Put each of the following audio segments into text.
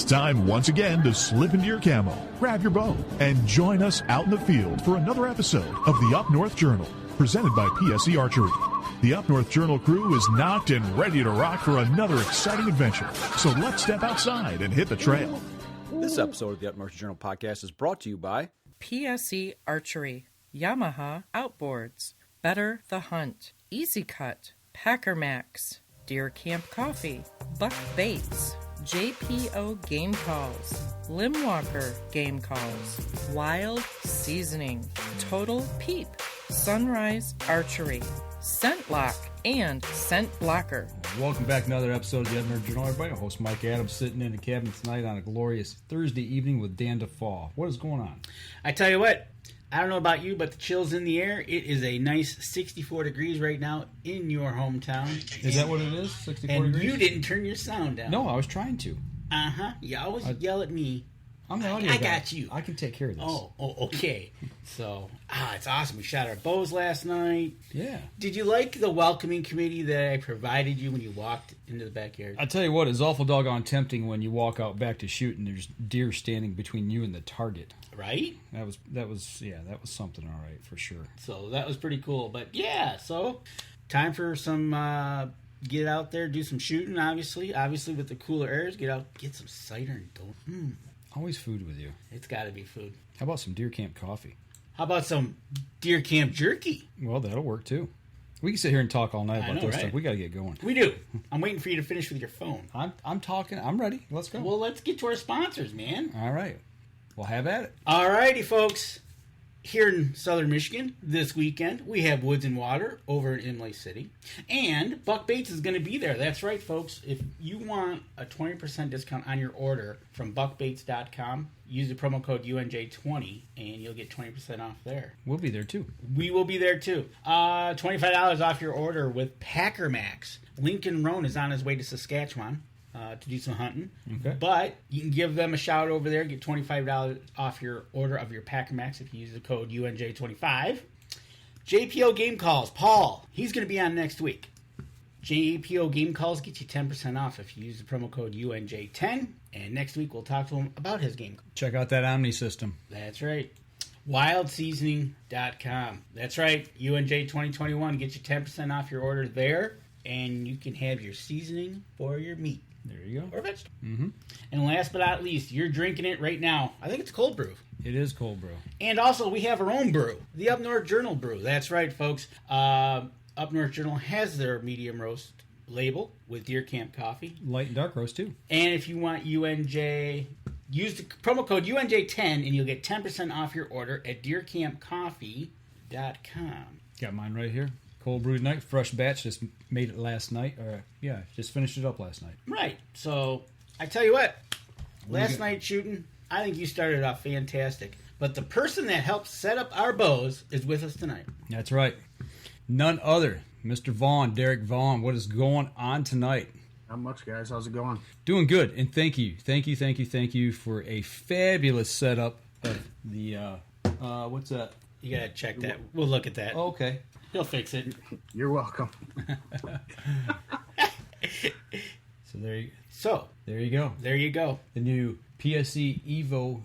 time once again to slip into your camo, grab your bow, and join us out in the field for another episode of the Up North Journal, presented by PSE Archery. The Up North Journal crew is knocked and ready to rock for another exciting adventure, so let's step outside and hit the trail. This episode of the Up North Journal podcast is brought to you by PSE Archery, Yamaha Outboards, Better the Hunt, Easy Cut, Packer Max, Deer Camp Coffee, Buck Baits, JPO Game Calls, Limwalker Game Calls, Wild Seasoning, Total Peep, Sunrise Archery, Scent Lock, and Scent Blocker. Welcome back to another episode of the Up North Journal, everybody. I'm host Mike Adams, sitting in the cabin tonight on a glorious Thursday evening with Dan DeFaw. What is going on? I tell you what, I don't know about you, but the chill's in the air. It is a nice 64 degrees right now in your hometown. Is that what it is? 64 and degrees? You didn't turn your sound down. No, I was trying to. Uh-huh. You always yell at me. I'm the audio I guy. got you. I can take care of this. Oh, okay. So, it's awesome. We shot our bows last night. Yeah. Did you like the welcoming committee that I provided you when you walked into the backyard? I tell you what, it's awful doggone tempting when you walk out back to shoot and there's deer standing between you and the target. Right? That was something, all right, for sure. So that was pretty cool. But yeah, so time for some get out there, do some shooting. Obviously with the cooler airs, get out, get some cider and don't. Always food with you. It's got to be food. How about some deer camp coffee? How about some deer camp jerky? Well, that'll work too. We can sit here and talk all night about this right? stuff. We got to get going. We do. I'm waiting for you to finish with your phone. I'm talking. I'm ready. Let's go. Well, let's get to our sponsors, man. All right. Well, have at it. All righty, folks. Here in southern Michigan, this weekend, we have Woods and Water over in Imlay City. And Buck Baits is going to be there. That's right, folks. If you want a 20% discount on your order from buckbaits.com, use the promo code UNJ20, and you'll get 20% off there. We'll be there, too. We will be there, too. $25 off your order with Packer Max. Lincoln Roan is on his way to Saskatchewan to do some hunting. Okay. But you can give them a shout over there, get $25 off your order of your Packer Max if you use the code UNJ25. JPO Game Calls, Paul, he's going to be on next week. JPO Game Calls get you 10% off if you use the promo code UNJ10. And next week we'll talk to him about his game. Check out that Omni system. That's right. WildSeasoning.com. That's right. UNJ 2021 gets you 10% off your order there. And you can have your seasoning for your meat. There you go. Or vegetable. Mm-hmm. And last but not least, you're drinking it right now. I think it's cold brew. It is cold brew. And also, we have our own brew, the Up North Journal brew. That's right, folks. Up North Journal has their medium roast label with Deer Camp Coffee. Light and dark roast, too. And if you want UNJ, use the promo code UNJ10 and you'll get 10% off your order at deercampcoffee.com. Got mine right here. Cold brewed night, fresh batch, just made it last night. Just finished it up last night. Right. So, I tell you what, last night shooting, I think you started off fantastic. But the person that helped set up our bows is with us tonight. That's right. None other, Mr. Vaughn, Derek Vaughn. What is going on tonight? Not much, guys. How's it going? Doing good, and thank you for a fabulous setup of the, what's that? You gotta check that. We'll look at that. Oh, okay. He'll fix it. You're welcome. So there you go. There you go. The new PSE Evil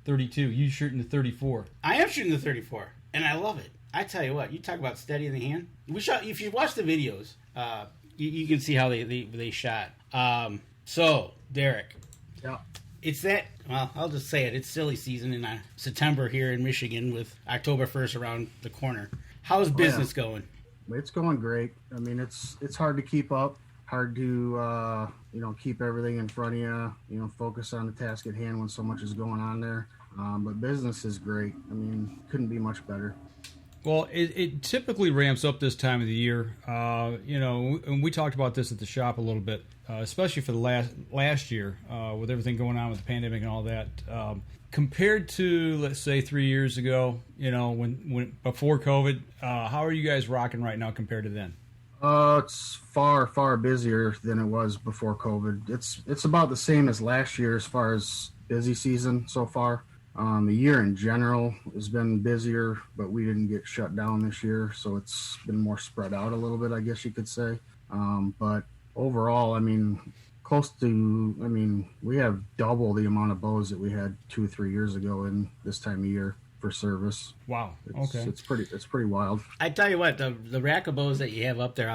32. You shooting the 34. I am shooting the 34, and I love it. I tell you what, you talk about steady in the hand. We shot. If you watch the videos, you can see how they shot. So Derek, yeah, it's that. Well, I'll just say it. It's silly season in September here in Michigan with October 1st around the corner. How's business going? It's going great. I mean, it's hard to keep up. Hard to keep everything in front of you. Focus on the task at hand when so much is going on there. But business is great. I mean, couldn't be much better. Well, it typically ramps up this time of the year. And we talked about this at the shop a little bit, especially for the last year with everything going on with the pandemic and all that. Compared to, let's say, 3 years ago, when before COVID, how are you guys rocking right now compared to then? It's far busier than it was before COVID. It's about the same as last year as far as busy season so far. The year in general has been busier, but we didn't get shut down this year, so it's been more spread out a little bit, I guess you could say. But overall, I mean, close to, I mean, we have double the amount of bows that we had 2 or 3 years ago in this time of year for service. Wow. Okay. It's pretty wild. I tell you what, the rack of bows that you have up there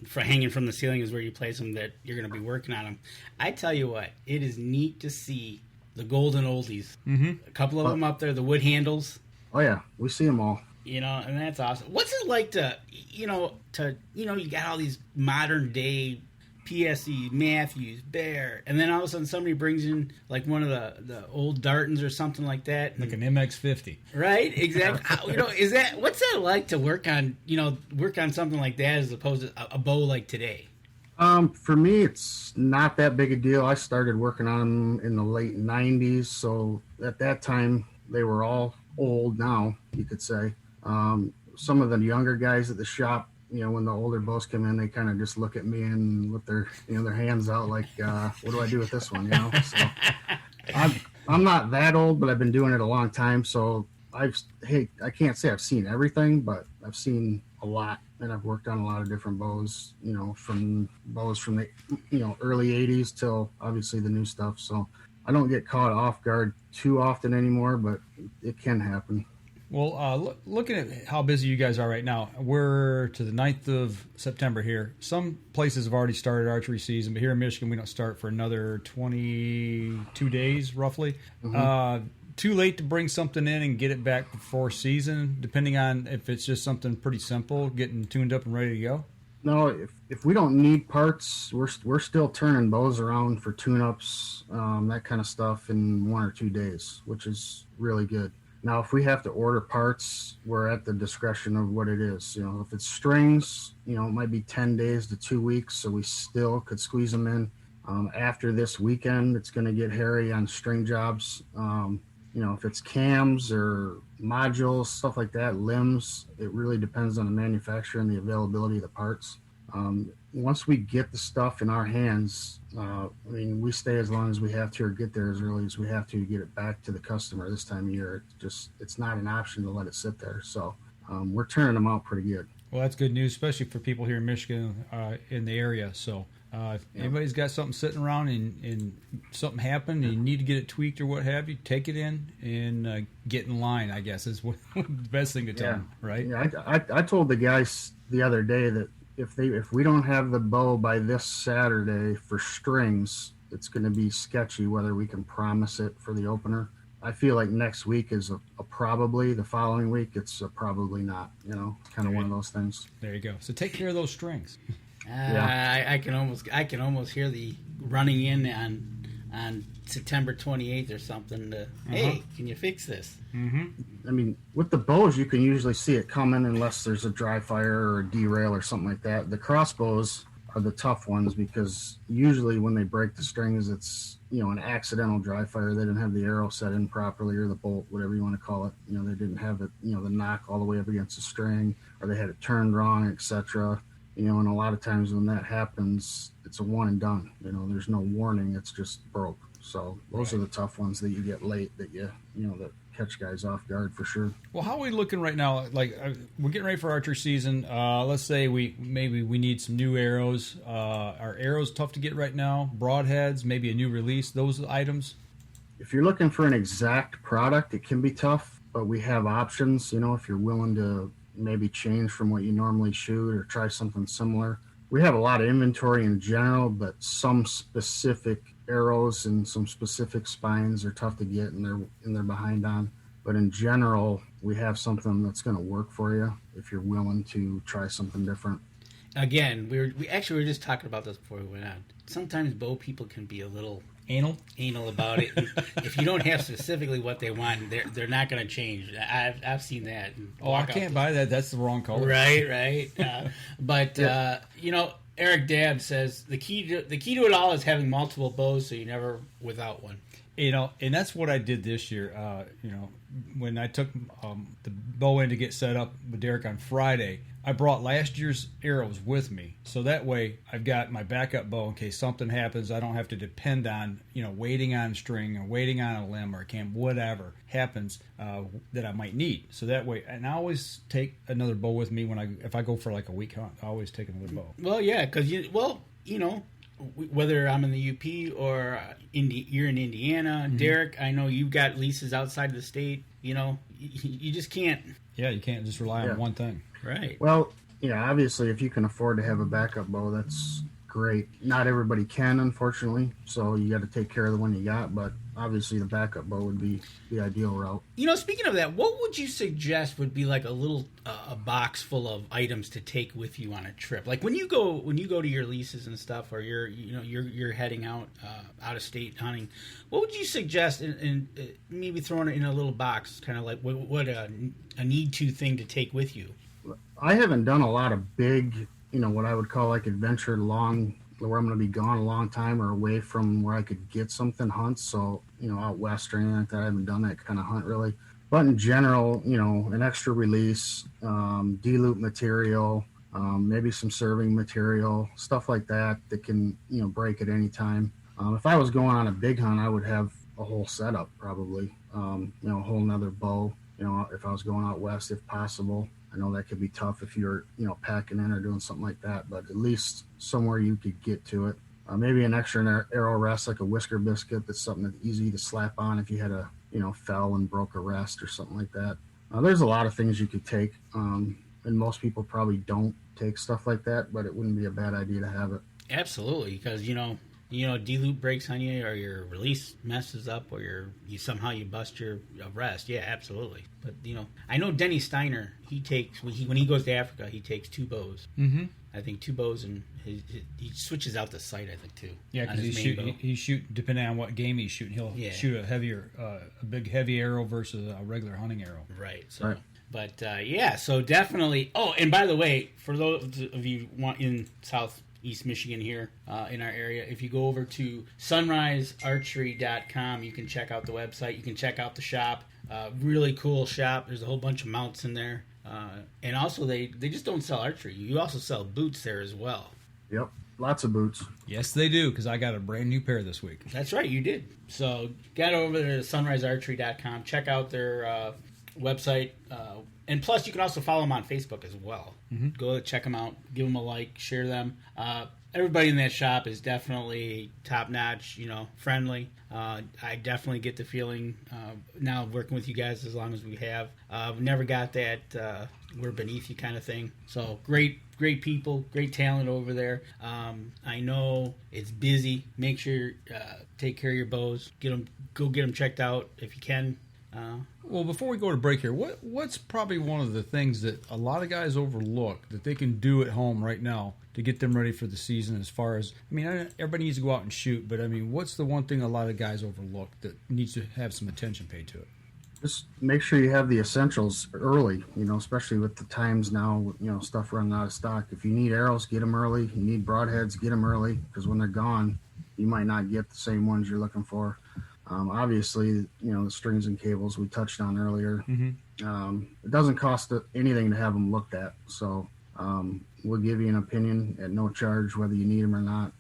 for hanging from the ceiling is where you place them. That you're going to be working on them. I tell you what, it is neat to see the golden oldies. Mm-hmm. A couple of them up there, the wood handles. Oh yeah, we see them all. You know, and that's awesome. What's it like to you got all these modern day PSE, Matthews, Bear, and then all of a sudden somebody brings in like one of the old Dartons or something like that, like an MX-50, right? Exactly. What's that like to work on something like that as opposed to a bow like today? For me, it's not that big a deal. I started working on them in the late '90s, so at that time they were all old. Now you could say some of the younger guys at the shop. When the older bows come in, they kind of just look at me and with their hands out like, what do I do with this one? So I'm not that old, but I've been doing it a long time. So I can't say I've seen everything, but I've seen a lot, and I've worked on a lot of different bows, from bows from the, early 80s till obviously the new stuff. So I don't get caught off guard too often anymore, but it can happen. Well, looking at how busy you guys are right now, we're to the 9th of September here. Some places have already started archery season, but here in Michigan, we don't start for another 22 days, roughly. Mm-hmm. Too late to bring something in and get it back before season, depending on if it's just something pretty simple, getting tuned up and ready to go? No, if we don't need parts, we're still turning bows around for tune-ups, that kind of stuff in 1 or 2 days, which is really good. Now, if we have to order parts, we're at the discretion of what it is. If it's strings, it might be 10 days to 2 weeks, so we still could squeeze them in. After this weekend, it's going to get hairy on string jobs. If it's cams or modules, stuff like that, limbs, it really depends on the manufacturer and the availability of the parts. Once we get the stuff in our hands, we stay as long as we have to or get there as early as we have to get it back to the customer this time of year. It's not an option to let it sit there. So we're turning them out pretty good. Well, that's good news, especially for people here in Michigan in the area. So if anybody's got something sitting around and something happened and you need to get it tweaked or what have you, take it in and get in line, I guess, is the best thing to tell them, right? Yeah, I told the guys the other day that if we don't have the bow by this Saturday for strings, it's going to be sketchy whether we can promise it for the opener. I feel like next week is a probably. The following week, it's a probably not. Kind of one of those things. There you go. So take care of those strings. I can almost hear the running in on September 28th or something. Hey, can you fix this? Mm-hmm. With the bows, you can usually see it coming unless there's a dry fire or a derail or something like that. The crossbows are the tough ones because usually when they break the strings, it's an accidental dry fire. They didn't have the arrow set in properly or the bolt, whatever you want to call it. They didn't have it, the knock all the way up against the string, or they had it turned wrong, etc. And a lot of times when that happens, it's a one and done. There's no warning. It's just broke. So those are the tough ones that you get late that that catch guys off guard for sure. Well, how are we looking right now? Like we're getting ready for archery season. Let's say we need some new arrows. Are arrows tough to get right now? Broadheads, maybe a new release. Those items. If you're looking for an exact product, it can be tough, but we have options. If you're willing to maybe change from what you normally shoot or try something similar. We have a lot of inventory in general, but some specific arrows and some specific spines are tough to get and they're behind on. But in general, we have something that's going to work for you if you're willing to try something different. Again, we were just talking about this before we went on. Sometimes bow people can be a little anal about it. If you don't have specifically what they want, they're not going to change. I've seen that. I can't buy that. That's the wrong color. Right. But Eric Dabb says the key to it all is having multiple bows, so you're never without one. And that's what I did this year. When I took the bow in to get set up with Derek on Friday, I brought last year's arrows with me. So that way I've got my backup bow in case something happens. I don't have to depend on, waiting on string or waiting on a limb or a cam, whatever happens that I might need. So that way, and I always take another bow with me if I go for like a week hunt. I always take another bow. Well, yeah, because whether I'm in the UP or you're in Indiana, Derek, I know you've got leases outside of the state. You just can't. Yeah, you can't just rely on one thing. Right. Well, yeah, obviously, if you can afford to have a backup bow, that's great. Not everybody can, unfortunately, so you got to take care of the one you got, but obviously the backup bow would be the ideal route. Speaking of that, what would you suggest would be like a little a box full of items to take with you on a trip? Like when you go to your leases and stuff, or you're heading out of state hunting, what would you suggest in maybe throwing it in a little box, kind of like what a need to thing to take with you? I haven't done a lot of big, what I would call like adventure long, where I'm going to be gone a long time or away from where I could get something hunts. So, out west or anything like that, I haven't done that kind of hunt really. But in general, an extra release, de-loop material, maybe some serving material, stuff like that can, break at any time. If I was going on a big hunt, I would have a whole setup probably, a whole nother bow, if I was going out west, if possible. I know that could be tough if you're, packing in or doing something like that, but at least somewhere you could get to it. Maybe an extra arrow rest, like a whisker biscuit. That's something that's easy to slap on if you had fell and broke a rest or something like that. There's a lot of things you could take, and most people probably don't take stuff like that, but it wouldn't be a bad idea to have it. Absolutely, because de-loop breaks on you, or your release messes up, or somehow you bust your rest. Yeah, absolutely. But I know Denny Steiner. He takes when he goes to Africa, he takes 2 bows. Mm-hmm. I think 2 bows, and he switches out the sight. I think too. Yeah, because he's shooting depending on what game he's shooting. He'll shoot a big heavy arrow versus a regular hunting arrow. Right. So. Right. But so definitely. Oh, and by the way, for those of you in Southeast Michigan here in our area, if you go over to sunrisearchery.com, you can check out the website. You can check out the shop. Really cool shop. There's a whole bunch of mounts in there. And also, they just don't sell archery. You also sell boots there as well. Yep, lots of boots. Yes, they do, because I got a brand new pair this week. That's right, you did. So get over there to sunrisearchery.com. Check out their website. And plus, you can also follow them on Facebook as well. Mm-hmm. Go check them out. Give them a like. Share them. Everybody in that shop is definitely top-notch, friendly. I definitely get the feeling now working with you guys as long as we have. We never got that we're beneath you kind of thing. So great people, great talent over there. I know it's busy. Make sure take care of your bows. Go get them checked out if you can. Well, before we go to break here, what's probably one of the things that a lot of guys overlook that they can do at home right now to get them ready for the season? As far as, everybody needs to go out and shoot, but what's the one thing a lot of guys overlook that needs to have some attention paid to it? Just make sure you have the essentials early, especially with the times now, stuff running out of stock. If you need arrows, get them early. You need broadheads, get them early, because when they're gone, you might not get the same ones you're looking for. Obviously, the strings and cables we touched on earlier. Mm-hmm. It doesn't cost anything to have them looked at. So we'll give you an opinion at no charge, whether you need them or not.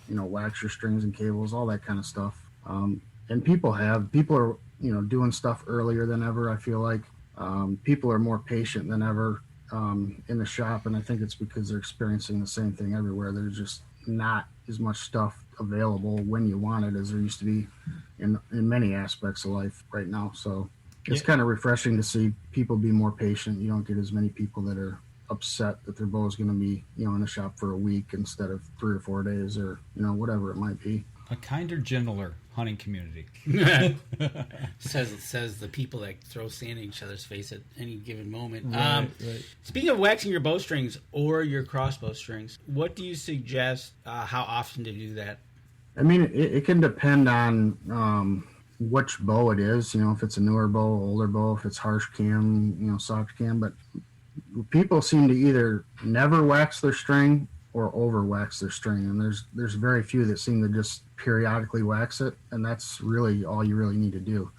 Wax your strings and cables, all that kind of stuff. And people are, doing stuff earlier than ever. I feel like people are more patient than ever in the shop. And I think it's because they're experiencing the same thing everywhere. There's just not as much stuff available when you want it as there used to be in many aspects of life right now. So it's kind of refreshing to see people be more patient. You don't get as many people that are upset that their bow is going to be, in the shop for a week instead of 3 or 4 days, or, whatever it might be. A kinder, gentler hunting community. says the people that throw sand in each other's face at any given moment. Right. Speaking of waxing your bowstrings or your crossbow strings, what do you suggest, how often to do that? It can depend on which bow it is, if it's a newer bow, older bow, if it's harsh cam, soft cam, but people seem to either never wax their string or over wax their string, and there's very few that seem to just periodically wax it, and that's really all you really need to do.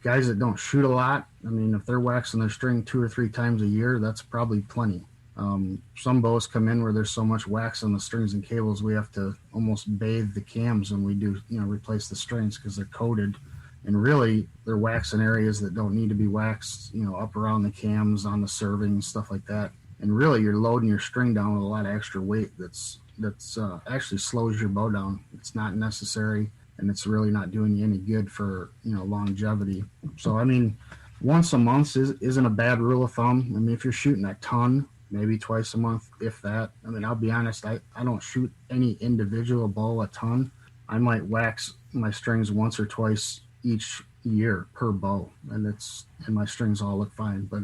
Guys that don't shoot a lot, if they're waxing their string 2 or 3 times a year, that's probably plenty. Some bows come in where there's so much wax on the strings and cables, we have to almost bathe the cams when we do, replace the strings, because they're coated, and really they're waxing areas that don't need to be waxed, up around the cams, on the serving, stuff like that. And really you're loading your string down with a lot of extra weight that's, that's actually slows your bow down. It's not necessary, and it's really not doing you any good for longevity. So I mean, once a month isn't a bad rule of thumb. I mean, if you're shooting a ton, maybe twice a month, if that. I mean, I'll be honest, I don't shoot any individual bow a ton. I might wax my strings once or twice each year per bow, and my strings all look fine. But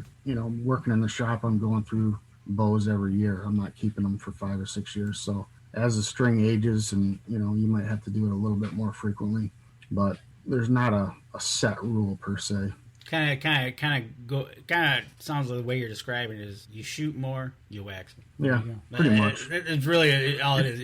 working in the shop, I'm going through bows every year. I'm not keeping them for 5 or 6 years. So as the string ages, and you might have to do it a little bit more frequently, but there's not a set rule per se. Kind of sounds like the way you're describing it is you shoot more, you wax more. Yeah, pretty much. It's really all it is.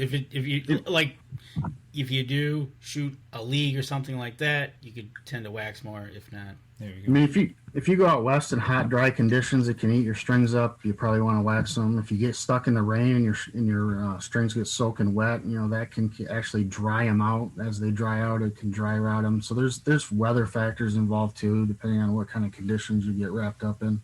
If you do shoot a league or something like that, you could tend to wax more. If not, there you go. I mean, if you go out west in hot, dry conditions, it can eat your strings up. You probably want to wax them. If you get stuck in the rain and your strings get soaking wet, that can actually dry them out. As they dry out, it can dry rot them. So there's weather factors involved too, depending on what kind of conditions you get wrapped up in.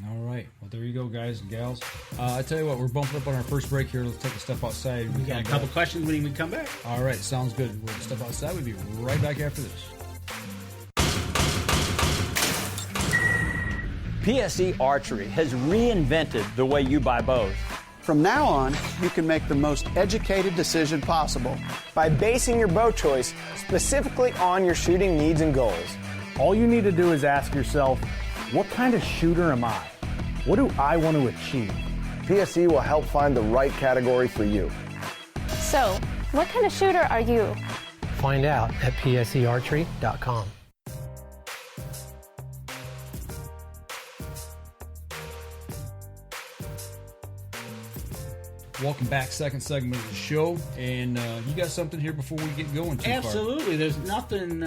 All right. Well, there you go, guys and gals. I tell you what, we're bumping up on our first break here. Let's take a step outside. We got a couple questions when we come back. All right. Sounds good. We'll step outside. We'll be right back after this. PSE Archery has reinvented the way you buy bows. From now on, you can make the most educated decision possible by basing your bow choice specifically on your shooting needs and goals. All you need to do is ask yourself, what kind of shooter am I? What do I want to achieve? PSE will help find the right category for you. So, what kind of shooter are you? Find out at psearchery.com. Welcome back, second segment of the show, and you got something here before we get going too Absolutely. far. There's nothing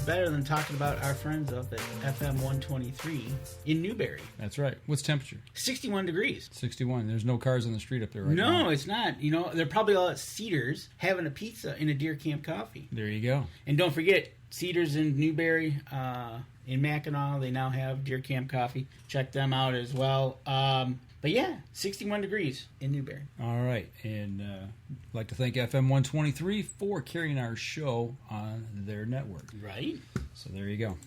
better than talking about our friends up at FM 123 in Newberry. That's right. What's temperature? 61 degrees. 61. There's no cars on the street up there right now. No, it's not. They're probably all at Cedars having a pizza in a Deer Camp Coffee. There you go. And don't forget, Cedars in Newberry, in Mackinac, they now have Deer Camp Coffee. Check them out as well. But yeah, 61 degrees in Newberry. All right. And I'd like to thank FM 123 for carrying our show on their network. Right. So there you go.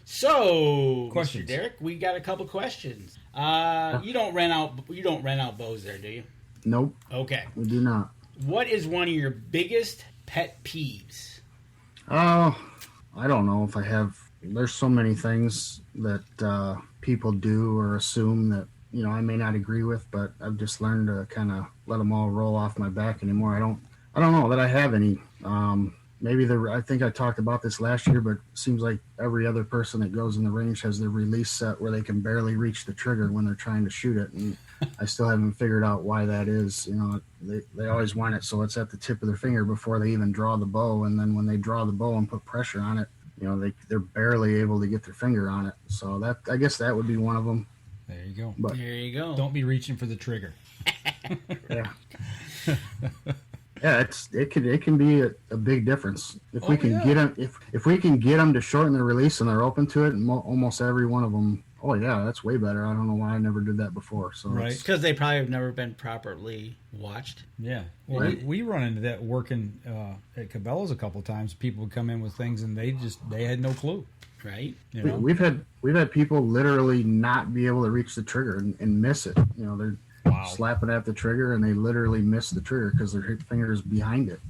So, questions. Mr. Derek, we got a couple questions. You don't rent out bows there, do you? Nope. Okay. We do not. What is one of your biggest pet peeves? I don't know if I have. There's so many things that people do or assume that I may not agree with, but I've just learned to kind of let them all roll off my back anymore. I don't know that I have any. Maybe I think I talked about this last year, but it seems like every other person that goes in the range has their release set where they can barely reach the trigger when they're trying to shoot it, and I still haven't figured out why that is. They always want it so it's at the tip of their finger before they even draw the bow, and then when they draw the bow and put pressure on it, they're barely able to get their finger on it. So I guess that would be one of them. There you go. But, there you go. Don't be reaching for the trigger. Yeah. Yeah, it can be a big difference if we can get them. If we can get them to shorten their release and they're open to it, and almost every one of them. Oh yeah, that's way better. I don't know why I never did that before. So right, because they probably have never been properly watched. Yeah, well, right. we run into that working at Cabela's a couple of times. People would come in with things and they had no clue. Right. We've had people literally not be able to reach the trigger and miss it. They're slapping at the trigger and they literally miss the trigger because their finger is behind it.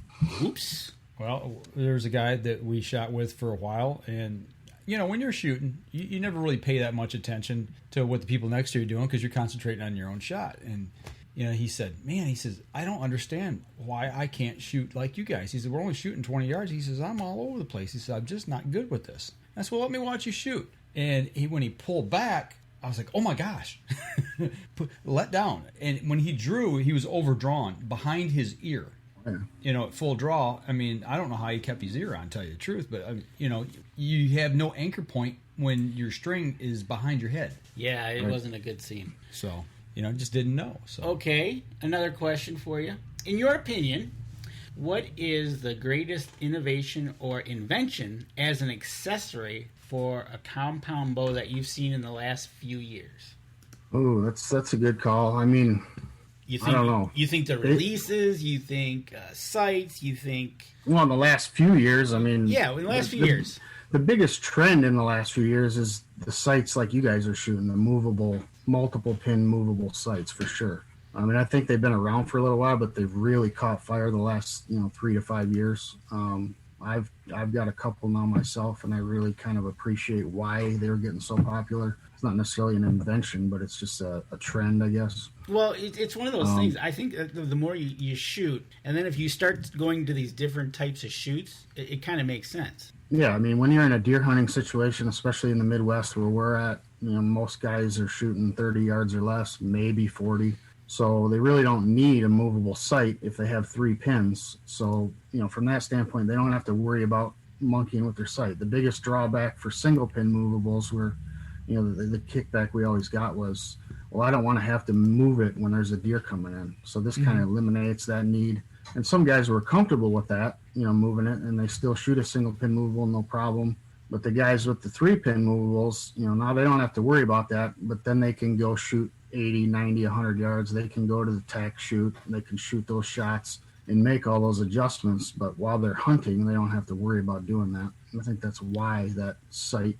Oops. Well, there's a guy that we shot with for a while, and when you're shooting, you never really pay that much attention to what the people next to you are doing because you're concentrating on your own shot. And he said, I don't understand why I can't shoot like you guys. He said, we're only shooting 20 yards. He says, I'm all over the place. He said, I'm just not good with this. I said, well, let me watch you shoot. And when he pulled back, I was like, oh my gosh, let down. And when he drew, he was overdrawn behind his ear. Yeah. At full draw. I mean, I don't know how he kept his ear on, to tell you the truth, but you have no anchor point when your string is behind your head. Yeah, it wasn't a good scene. So, just didn't know. So okay, another question for you. In your opinion, what is the greatest innovation or invention as an accessory for a compound bow that you've seen in the last few years? Oh, that's a good call. I mean, You think, I don't know. You think the releases? You think sights? You think? Well, in the last few years, I mean. Yeah, in the last few years. The biggest trend in the last few years is the sights like you guys are shooting, the movable, multiple pin movable sights for sure. I mean, I think they've been around for a little while, but they've really caught fire the last 3 to 5 years. I've got a couple now myself, and I really kind of appreciate why they're getting so popular. It's not necessarily an invention, but it's just a trend, I guess. Well, it's one of those things. I think the more you shoot, and then if you start going to these different types of shoots, it kind of makes sense. Yeah, I mean, when you're in a deer hunting situation, especially in the Midwest where we're at, most guys are shooting 30 yards or less, maybe 40. So they really don't need a movable sight if they have 3 pins. So, from that standpoint, they don't have to worry about monkeying with their sight. The biggest drawback for single pin movables were, the kickback we always got was, well, I don't want to have to move it when there's a deer coming in. So this kind of eliminates that need. And some guys were comfortable with that, moving it, and they still shoot a single pin movable, no problem. But the guys with the 3 pin movables, now they don't have to worry about that, but then they can go shoot 80, 90, 100 yards. They can go to the tack shoot. They can shoot those shots and make all those adjustments. But while they're hunting, they don't have to worry about doing that. I think that's why that sight,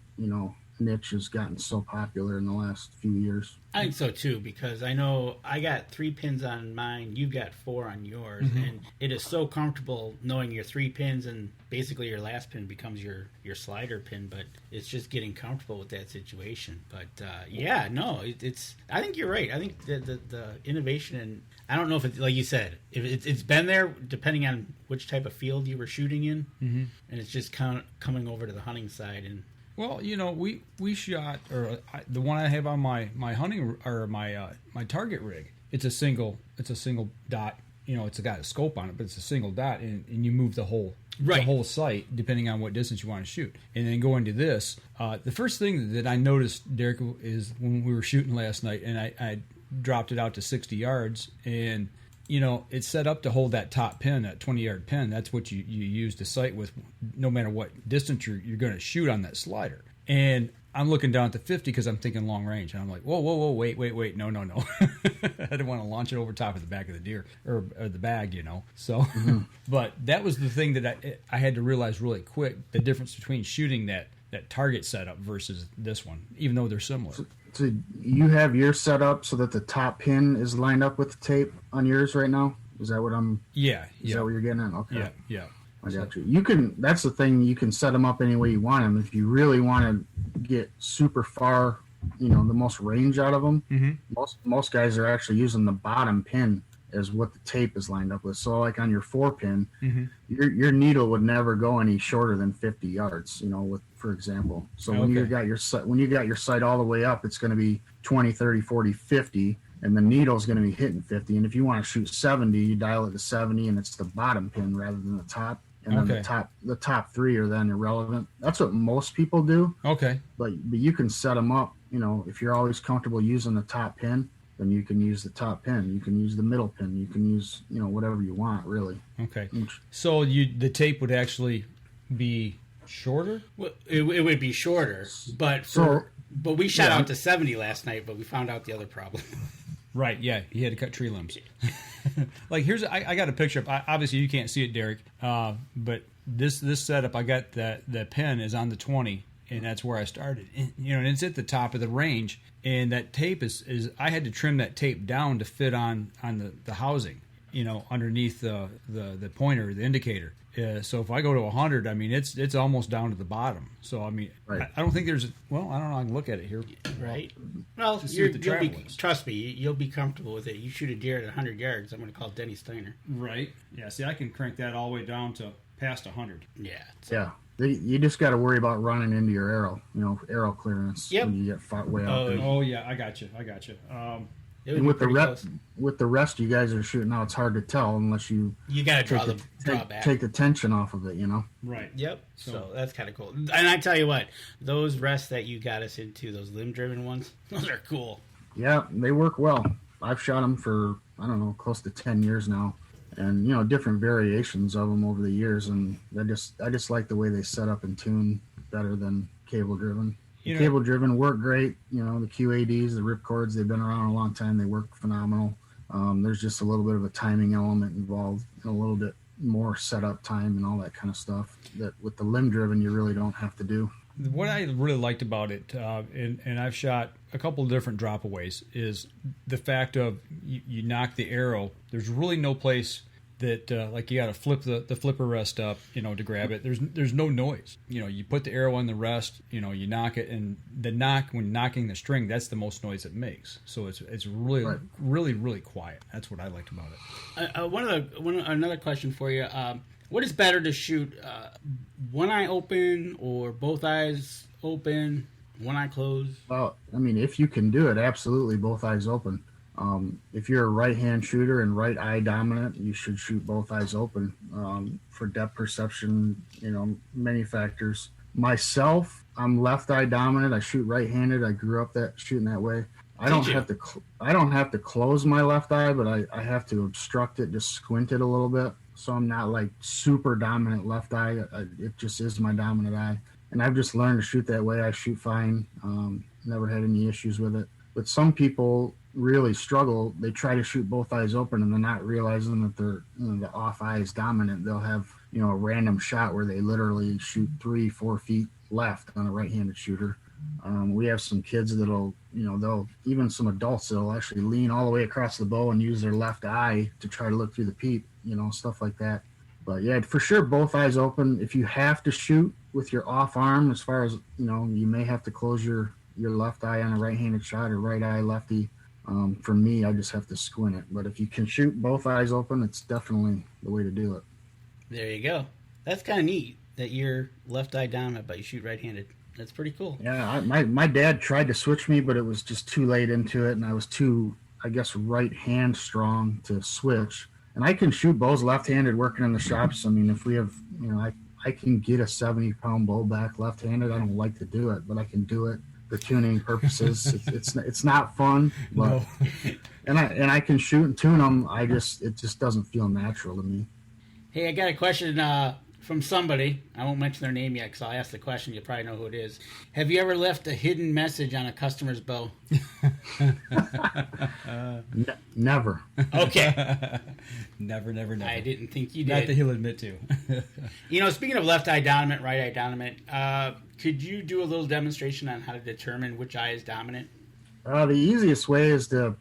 niche has gotten so popular in the last few years. I think so too, because I know I got 3 pins on mine, you've got 4 on yours, and it is so comfortable knowing your 3 pins, and basically your last pin becomes your slider pin. But it's just getting comfortable with that situation. But it's. I think you're right. I think the innovation, and I don't know if it's like you said, if it's been there depending on which type of field you were shooting in, and it's just kind of coming over to the hunting side. And well, we shot, or the one I have on my hunting or my target rig. It's a single dot. It's got a scope on it, but it's a single dot, and you move the whole sight depending on what distance you want to shoot. And then go into this. The first thing that I noticed, Derek, is when we were shooting last night, and I dropped it out to 60 yards, and it's set up to hold that top pin, that 20-yard pin. That's what you use to sight with, no matter what distance you're going to shoot on that slider. And I'm looking down at the 50 because I'm thinking long range, and I'm like, whoa, wait, no. I didn't want to launch it over top of the back of the deer or the bag, So, but that was the thing that I had to realize really quick, the difference between shooting that target setup versus this one, even though they're similar. So you have yours set up so that the top pin is lined up with the tape on yours right now? Is that what I'm... Yeah. Is that what you're getting at? Okay. Yeah. I got you. You can... That's the thing. You can set them up any way you want them. If you really want to get super far, the most range out of them, most guys are actually using the bottom pin as what the tape is lined up with. So like on your 4 pin, your needle would never go any shorter than 50 yards, for example. So when you got your sight all the way up, it's going to be 20, 30, 40, 50, and the needle's going to be hitting 50. And if you want to shoot 70, you dial it to 70, and it's the bottom pin rather than the top. And then the top 3 are then irrelevant. That's what most people do. Okay. But you can set them up, if you're always comfortable using the top pin, then you can use the top pin. You can use the middle pin. You can use, whatever you want, really. Okay. So the tape would actually be shorter? Well, it would be shorter, but we shot out to 70 last night, but we found out the other problem. Right, yeah. He had to cut tree limbs. Like, I got a picture of, obviously you can't see it, Derek, but this setup, I got that pin is on the 20, and that's where I started. And it's at the top of the range, and that tape is I had to trim that tape down to fit on the housing, underneath the pointer, the indicator. So if I go to 100, I mean, it's almost down to the bottom. So, I mean, right. I don't think there's... Well, I don't know. I can look at it here. Right. Well, trust me, you'll be comfortable with it. You shoot a deer at 100 yards, I'm going to call Denny Steiner. Right. Yeah, see, I can crank that all the way down to past 100. Yeah. Yeah. You just got to worry about running into your arrow, arrow clearance when you get far way up. Oh, yeah, I got you. And with the rest you guys are shooting now, it's hard to tell unless you got to draw back. Take the tension off of it, Right. Yep. So that's kind of cool. And I tell you what, those rests that you got us into, those limb-driven ones, those are cool. Yeah, they work well. I've shot them for, I don't know, close to 10 years now. And, different variations of them over the years. And I just like the way they set up and tune better than cable-driven. Cable-driven work great. The QADs, the ripcords, they've been around a long time. They work phenomenal. There's just a little bit of a timing element involved and a little bit more setup time and all that kind of stuff that with the limb driven you really don't have to do. What I really liked about it, and I've shot a couple of different dropaways, is the fact of you knock the arrow. There's really no place that like you got to flip the flipper rest up, to grab it. There's no noise. You put the arrow on the rest, you knock it, and the knock when knocking the string, that's the most noise it makes. So it's really Right. really quiet. That's what I liked about it. Another question for you. What is better to shoot, one eye open or both eyes open, one eye closed? Well, I mean, if you can do it, absolutely both eyes open. If you're a right-hand shooter and right eye dominant, you should shoot both eyes open. For depth perception, many factors. Myself, I'm left eye dominant. I shoot right-handed. I grew up shooting that way. I don't have to close my left eye, but I have to obstruct it, just squint it a little bit. So I'm not like super dominant left eye. It just is my dominant eye. And I've just learned to shoot that way. I shoot fine. Never had any issues with it. But some people really struggle. They try to shoot both eyes open and they're not realizing that the off eye is dominant. They'll have, a random shot where they literally shoot 3-4 feet left on a right-handed shooter. We have some kids that'll, even some adults that'll actually lean all the way across the bow and use their left eye to try to look through the peep, stuff like that. But yeah, for sure, both eyes open. If you have to shoot with your off arm, as far as, you may have to close your left eye on a right-handed shot or right eye lefty. For me, I just have to squint it. But if you can shoot both eyes open, it's definitely the way to do it. There you go. That's kind of neat that you're left eye dominant, but you shoot right-handed. That's pretty cool. Yeah, my dad tried to switch me, but it was just too late into it, and I was too, I guess, right hand strong to switch. And I can shoot bows left-handed working in the shops. I mean, if we have, I can get a 70-pound bow back left-handed. I don't like to do it, but I can do it for tuning purposes. It's not fun, but no. and I can shoot and tune them. It just doesn't feel natural to me. Hey, I got a question from somebody. I won't mention their name yet because I'll ask the question. You probably know who it is. Have you ever left a hidden message on a customer's bow? Never. Okay. Never. I didn't think you did. Not that he'll admit to. Speaking of left eye dominant, right eye dominant, could you do a little demonstration on how to determine which eye is dominant? The easiest way is to,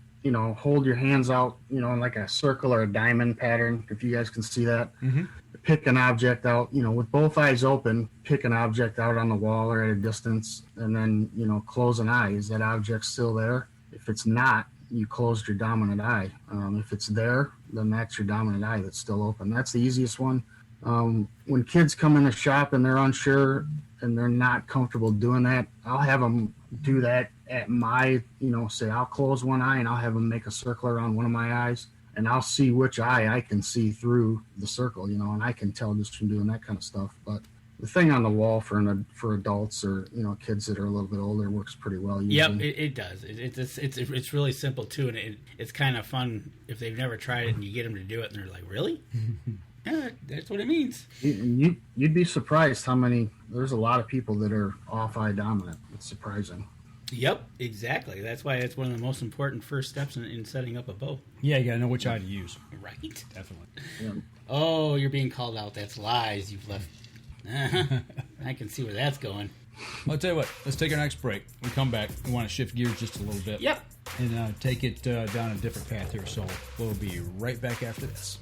hold your hands out, in like a circle or a diamond pattern, if you guys can see that. Mm-hmm. Pick an object out, with both eyes open, pick an object out on the wall or at a distance, and then, close an eye. Is that object still there? If it's not, you closed your dominant eye. If it's there, then that's your dominant eye that's still open. That's the easiest one. When kids come in the shop and they're unsure and they're not comfortable doing that, I'll have them do that at my, say I'll close one eye and I'll have them make a circle around one of my eyes, and I'll see which eye I can see through the circle, and I can tell just from doing that kind of stuff. But the thing on the wall for adults or, kids that are a little bit older works pretty well usually. Yep, it does. It's really simple too, and it's kind of fun if they've never tried it and you get them to do it and they're like, really? Yeah, that's what it means. You'd be surprised how many. There's a lot of people that are off eye dominant. It's surprising. Yep, exactly. That's why it's one of the most important first steps in setting up a bow. Yeah, you gotta know which eye to use. Right. Definitely. Yeah. Oh, you're being called out. That's lies. You've left. I can see where that's going. I'll tell you what. Let's take our next break. When we come back, we want to shift gears just a little bit. Yep. And take it down a different path here. So we'll be right back after this.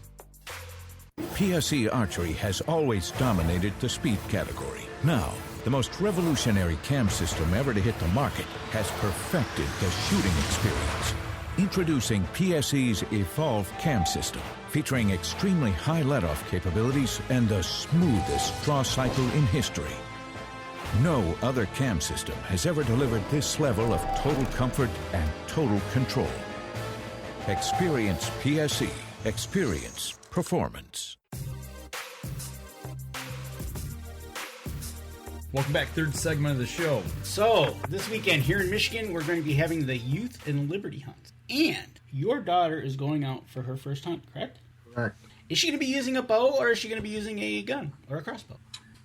PSE Archery has always dominated the speed category. Now, the most revolutionary cam system ever to hit the market has perfected the shooting experience. Introducing PSE's Evolve Cam System, featuring extremely high let-off capabilities and the smoothest draw cycle in history. No other cam system has ever delivered this level of total comfort and total control. Experience PSE. Experience performance. Welcome back, third segment of the show. So, this weekend here in Michigan, we're going to be having the Youth and Liberty Hunt. And your daughter is going out for her first hunt, correct? Correct. Is she going to be using a bow, or is she going to be using a gun or a crossbow?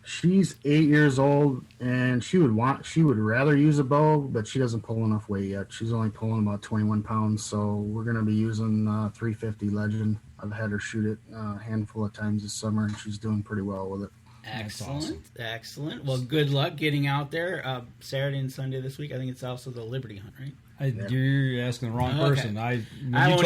She's 8 years old, and she would rather use a bow, but she doesn't pull enough weight yet. She's only pulling about 21 pounds, so we're going to be using 350 Legend. I've had her shoot it a handful of times this summer, and she's doing pretty well with it. Excellent, awesome. Excellent. Well, good luck getting out there Saturday and Sunday this week. I think it's also the Liberty Hunt, right? You're asking the wrong person. I won't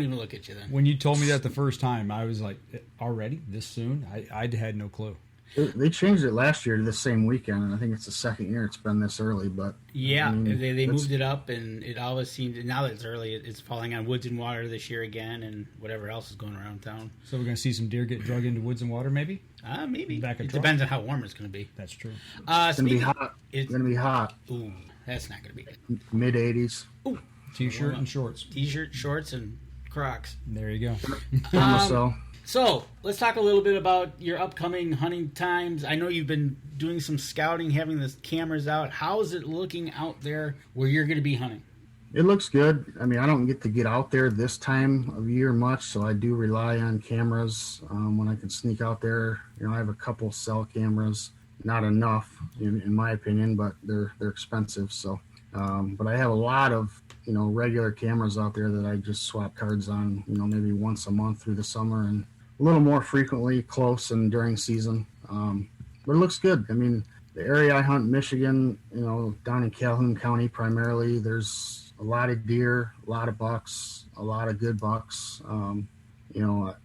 even look at you then. When you told me that the first time, I was like, already this soon? I had no clue. They changed it last year to the same weekend, and I think it's the second year it's been this early. But yeah, I mean, they moved it up, and it always seems, now that it's early, it's falling on Woods and Water this year again, and whatever else is going around town. So we're going to see some deer get drug into Woods and Water, maybe? Maybe. It depends on how warm it's going to be. That's true. It's going to be hot. It's going to be hot. Ooh, that's not going to be good. Mid 80s. Ooh. T-shirt and shorts. T-shirt, shorts, and Crocs. There you go. So, let's talk a little bit about your upcoming hunting times. I know you've been doing some scouting, having the cameras out. How is it looking out there where you're going to be hunting? It looks good. I mean, I don't get to get out there this time of year much, so I do rely on cameras when I can sneak out there. You know, I have a couple cell cameras, not enough in my opinion, but they're expensive. So, but I have a lot of regular cameras out there that I just swap cards on. Maybe once a month through the summer and a little more frequently close and during season. But it looks good. I mean, the area I hunt in Michigan, down in Calhoun County primarily, there's a lot of deer, a lot of bucks, a lot of good bucks.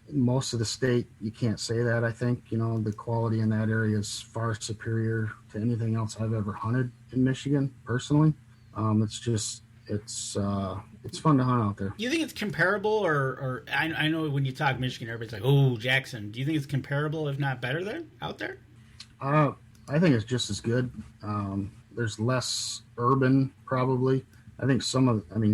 Most of the state, you can't say that. I think, the quality in that area is far superior to anything else I've ever hunted in Michigan, personally. It's fun to hunt out there. Do you think it's comparable, or I know when you talk Michigan, everybody's like, oh, Jackson. Do you think it's comparable, if not better, out there? I think it's just as good. There's less urban, probably. I think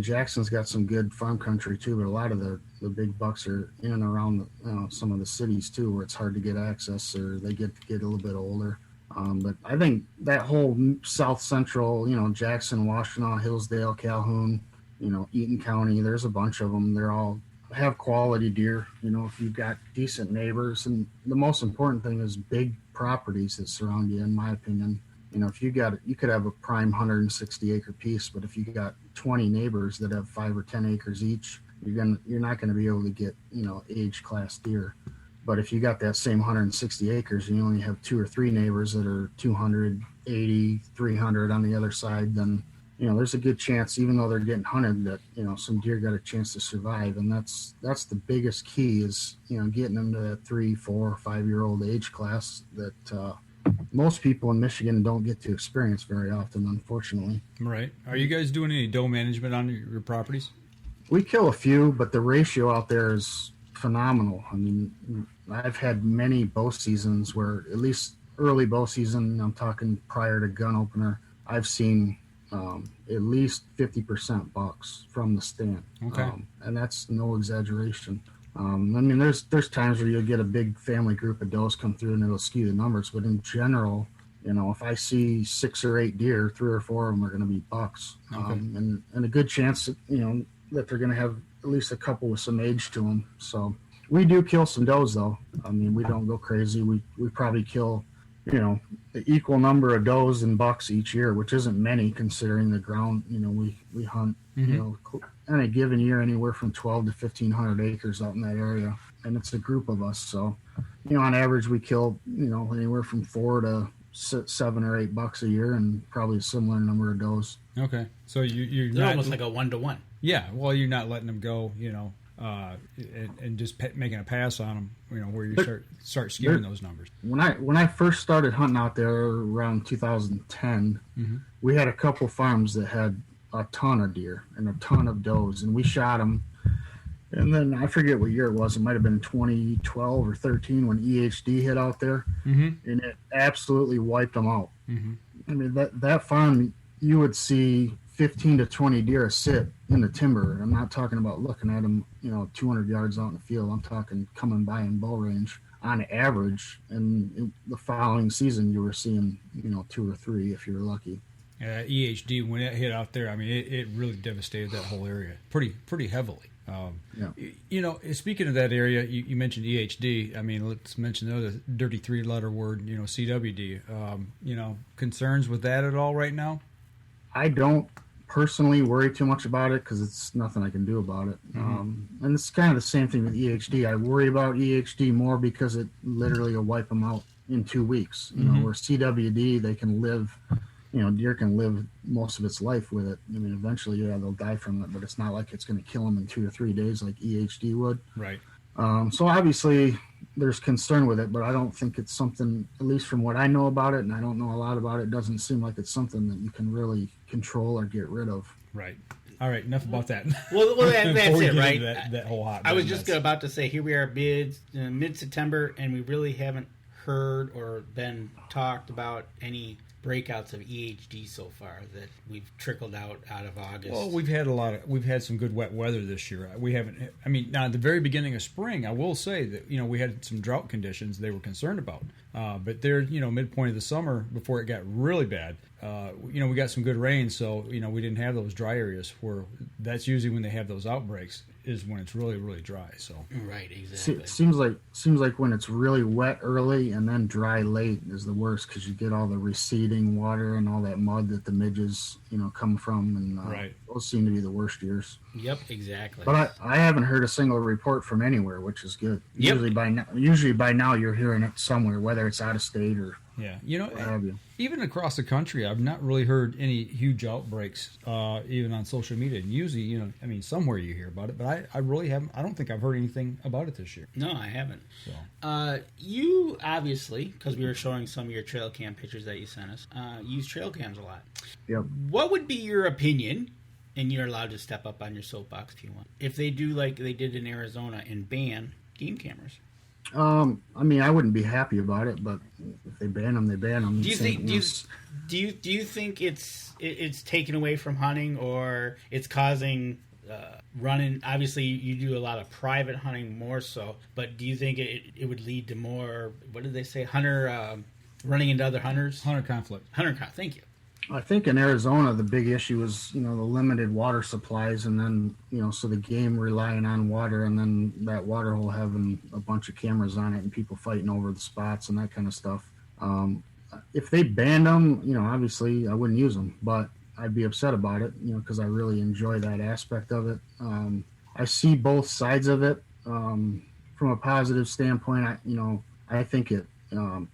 Jackson's got some good farm country too, but a lot of the big bucks are in and around some of the cities too, where it's hard to get access, or they get a little bit older. But I think that whole south central, Jackson, Washtenaw, Hillsdale, Calhoun, Eaton County, there's a bunch of them. They're all have quality deer, if you've got decent neighbors. And the most important thing is big properties that surround you, in my opinion. If you could have a prime 160 acre piece, but if you got 20 neighbors that have 5 or 10 acres each, you're not going to be able to get, age class deer. But if you got that same 160 acres and you only have 2 or 3 neighbors that are 280, 300 on the other side, then, there's a good chance, even though they're getting hunted, that, some deer got a chance to survive. And that's the biggest key is, getting them to that 3, 4, 5-year-old age class that most people in Michigan don't get to experience very often, unfortunately. Right. Are you guys doing any doe management on your properties? We kill a few, but the ratio out there is phenomenal. I mean, I've had many bow seasons where, at least early bow season, I'm talking prior to gun opener, I've seen at least 50% bucks from the stand. Okay. And that's no exaggeration. There's times where you'll get a big family group of does come through and it'll skew the numbers, but in general, if I see 6 or 8 deer, 3 or 4 of them are going to be bucks. Okay. And a good chance that, that they're going to have at least a couple with some age to them. So we do kill some does, though. We don't go crazy. We probably kill, the equal number of does and bucks each year, which isn't many considering the ground. We hunt, on a given year anywhere from 12 to 1,500 acres out in that area, and it's a group of us. So, on average, we kill, anywhere from 4 to 7 or 8 bucks a year, and probably a similar number of does. Okay, so you're They're not almost like a 1-to-1. Yeah, well, you're not letting them go, and just making a pass on them, where you start skewing those numbers. When I first started hunting out there around 2010, we had a couple farms that had a ton of deer and a ton of does, and we shot them. And then I forget what year it was. It might have been 2012 or 13 when EHD hit out there, and it absolutely wiped them out. I mean, that farm, you would see 15 to 20 deer sit in the timber. I'm not talking about looking at them, 200 yards out in the field. I'm talking coming by in bow range on average. And the following season, you were seeing, 2 or 3 if you were lucky. EHD, when it hit out there, I mean, it really devastated that whole area pretty heavily. You know, speaking of that area, you mentioned EHD. I mean, let's mention the other dirty 3-letter word, you know, CWD. You know, concerns with that at all right now? I don't personally worry too much about it because it's nothing I can do about it. And it's kind of the same thing with EHD. I worry about EHD more because it literally will wipe them out in 2 weeks. You know, where CWD, they can live, you know, deer can live most of its life with it. I mean, eventually, yeah, they'll die from it, but it's not like it's going to kill them in 2 or 3 days like EHD would. Right. So obviously there's concern with it, but I don't think it's something, at least from what I know about it, and I don't know a lot about it, doesn't seem like it's something that you can really control or get rid of. Right. All right, enough about that. Well, that's it, right? That whole hot. I was just about to say, here we are, mid-September, and we really haven't heard or been talked about any breakouts of EHD so far that we've trickled out of August. Well, we've had some good wet weather this year. We haven't. I mean, now at the very beginning of spring, I will say that, you know, we had some drought conditions they were concerned about. But there, you know, midpoint of the summer before it got really bad, you know, we got some good rain, so, you know, we didn't have those dry areas where that's usually when they have those outbreaks, is when it's really, really dry. So right, exactly. It seems like when it's really wet early and then dry late is the worst, because you get all the receding water and all that mud that the midges, you know, come from, and those seem to be the worst years. Yep, exactly. But I haven't heard a single report from anywhere, which is good. Yep. Usually by now you're hearing it somewhere, whether it's out of state or you know, even across the country, I've not really heard any huge outbreaks, even on social media. And usually, you know, I mean, somewhere you hear about it, but I really haven't. I don't think I've heard anything about it this year. No, I haven't. So. You obviously, because we were showing some of your trail cam pictures that you sent us, use trail cams a lot. Yep. What would be your opinion? And you're allowed to step up on your soapbox if you want. If they do like they did in Arizona and ban game cameras. I mean, I wouldn't be happy about it, but if they ban them, they ban them. Do you think it's taken away from hunting, or it's causing running? Obviously, you do a lot of private hunting more so, but do you think it would lead to more? What did they say? Hunter running into other hunters. Hunter conflict. Thank you. I think in Arizona, the big issue is, you know, the limited water supplies, and then, you know, so the game relying on water, and then that water hole having a bunch of cameras on it and people fighting over the spots and that kind of stuff. If they banned them, you know, obviously I wouldn't use them, but I'd be upset about it, you know, because I really enjoy that aspect of it. I see both sides of it. From a positive standpoint, I think it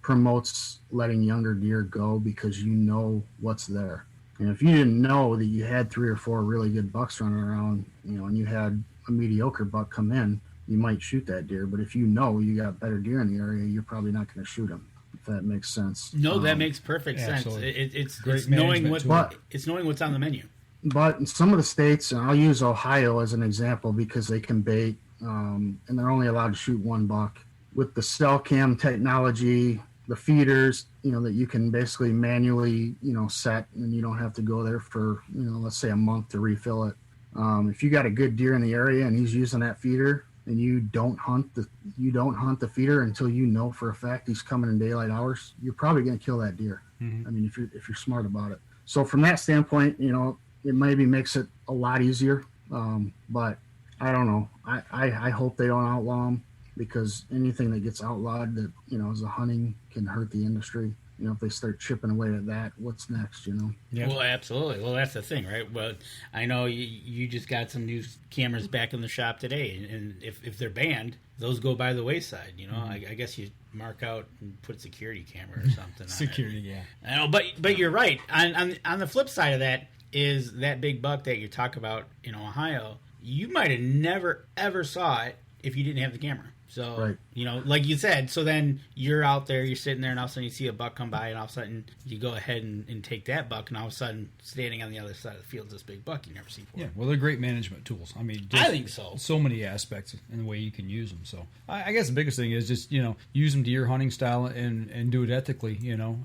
promotes letting younger deer go, because you know what's there. And if you didn't know that you had 3 or 4 really good bucks running around, you know, and you had a mediocre buck come in, you might shoot that deer. But if you know you got better deer in the area, you're probably not going to shoot them. If that makes sense. No, that makes perfect sense. It's knowing what's on the menu. But in some of the states, and I'll use Ohio as an example because they can bait, and they're only allowed to shoot 1 buck. With the cell cam technology, the feeders, you know, that you can basically manually, you know, set, and you don't have to go there for, you know, let's say a month to refill it. If you got a good deer in the area and he's using that feeder, and you don't hunt the feeder until you know for a fact he's coming in daylight hours, you're probably going to kill that deer. I mean, if you're smart about it. So from that standpoint, you know, it maybe makes it a lot easier. But I don't know. I hope they don't outlaw them, because anything that gets outlawed that, you know, as a hunting can hurt the industry. You know, if they start chipping away at that, what's next, you know? Yeah. Well, absolutely. Well, that's the thing, right? Well, I know you just got some new cameras back in the shop today, and if they're banned, those go by the wayside, you know? I guess you mark out and put security camera or something security, on it. Yeah. I know, but you're right. On the flip side of that is that big buck that you talk about in Ohio, you might have never, ever saw it if you didn't have the camera. So, right. You know, like you said, so then you're out there, you're sitting there, and all of a sudden you see a buck come by, and all of a sudden you go ahead and take that buck, and all of a sudden, standing on the other side of the field is this big buck you never seen before. Yeah, well, they're great management tools. I mean, I think so. So many aspects in the way you can use them. So I guess the biggest thing is just, you know, use them to your hunting style and do it ethically, you know.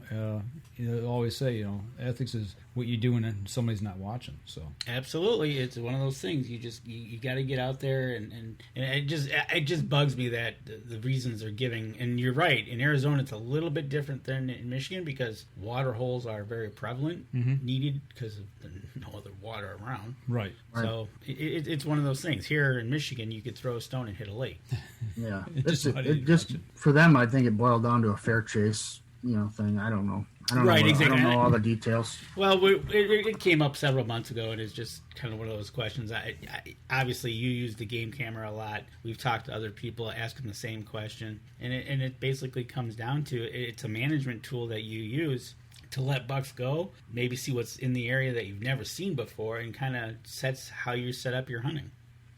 they always say, ethics is what you do when somebody's not watching. So absolutely, it's one of those things. You got to get out there, and it just bugs me that the reasons they're giving. And you're right. In Arizona, it's a little bit different than in Michigan because water holes are very prevalent, needed because of no other water around. Right. So it's one of those things. Here in Michigan, you could throw a stone and hit a lake. Yeah, it just for them, I think it boiled down to a fair chase, thing. I don't know. Right, exactly. I don't know all the details. Well, it came up several months ago, and it's just kind of one of those questions. Obviously, you use the game camera a lot. We've talked to other people asking the same question, and it basically comes down to it's a management tool that you use to let bucks go, maybe see what's in the area that you've never seen before, and kind of sets how you set up your hunting.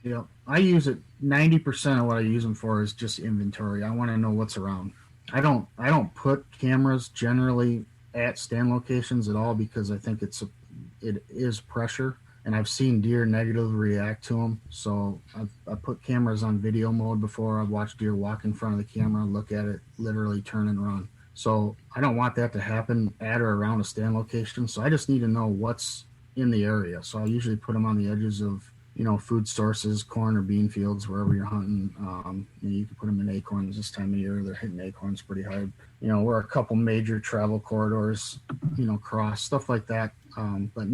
Yeah, I use it. 90% of what I use them for is just inventory. I want to know what's around. I don't put cameras generally at stand locations at all because I think it is pressure, and I've seen deer negatively react to them. So I put cameras on video mode before. I've watched deer walk in front of the camera, look at it, literally turn and run. So I don't want that to happen at or around a stand location. So I just need to know what's in the area. So I usually put them on the edges of food sources, corn or bean fields, wherever you're hunting. You can put them in acorns this time of year. They're hitting acorns pretty hard. Where a couple major travel corridors, cross, stuff like that. But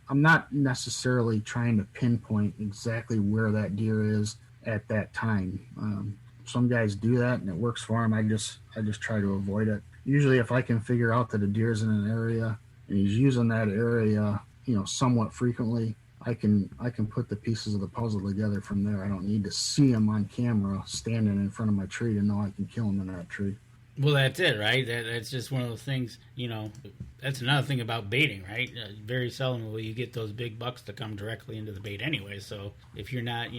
I'm not necessarily trying to pinpoint exactly where that deer is at that time. Some guys do that and it works for them. I just try to avoid it. Usually if I can figure out that a deer's in an area and he's using that area, somewhat frequently, I can put the pieces of the puzzle together from there. I don't need to see him on camera standing in front of my tree to know I can kill him in that tree. Well, that's it, right? That's just one of those things, that's another thing about baiting, right? Very seldom will you get those big bucks to come directly into the bait anyway. So if you're not,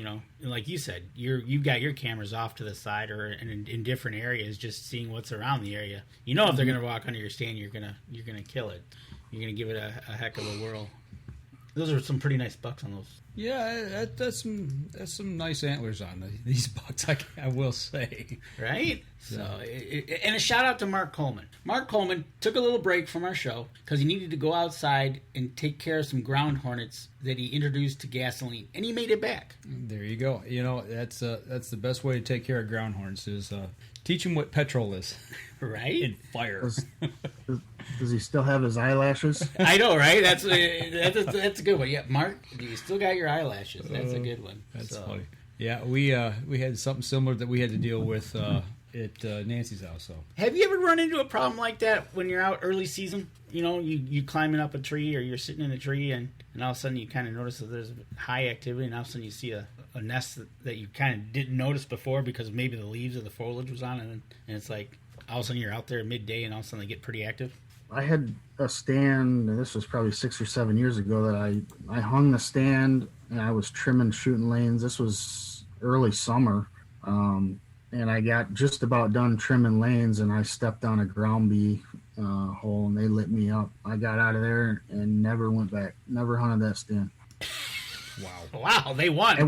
like you said, you've got your cameras off to the side or in different areas, just seeing what's around the area. If they're going to walk under your stand, you're gonna kill it. You're going to give it a heck of a whirl. Those are some pretty nice bucks on those. Yeah, that's some nice antlers on these bucks, I will say. Right? So, and a shout out to Mark Coleman. Mark Coleman took a little break from our show because he needed to go outside and take care of some ground hornets that he introduced to gasoline, and he made it back. There you go. That's the best way to take care of ground hornets is teach them what petrol is. Right? And fire. Does he still have his eyelashes? I know, right? That's a good one. Yeah, Mark, you still got your eyelashes. That's a good one. That's funny. Yeah, we had something similar that we had to deal with at Nancy's house. So, have you ever run into a problem like that when you're out early season? You climbing up a tree or you're sitting in a tree and all of a sudden you kind of notice that there's high activity and all of a sudden you see a nest that you kind of didn't notice before because maybe the leaves or the foliage was on it, and it's like all of a sudden you're out there at midday and all of a sudden they get pretty active. I had a stand, and this was probably 6 or 7 years ago, that I hung the stand and I was trimming shooting lanes. This was early summer, and I got just about done trimming lanes and I stepped on a ground bee hole and they lit me up. I got out of there and never went back. Never hunted that stand. Wow, they won.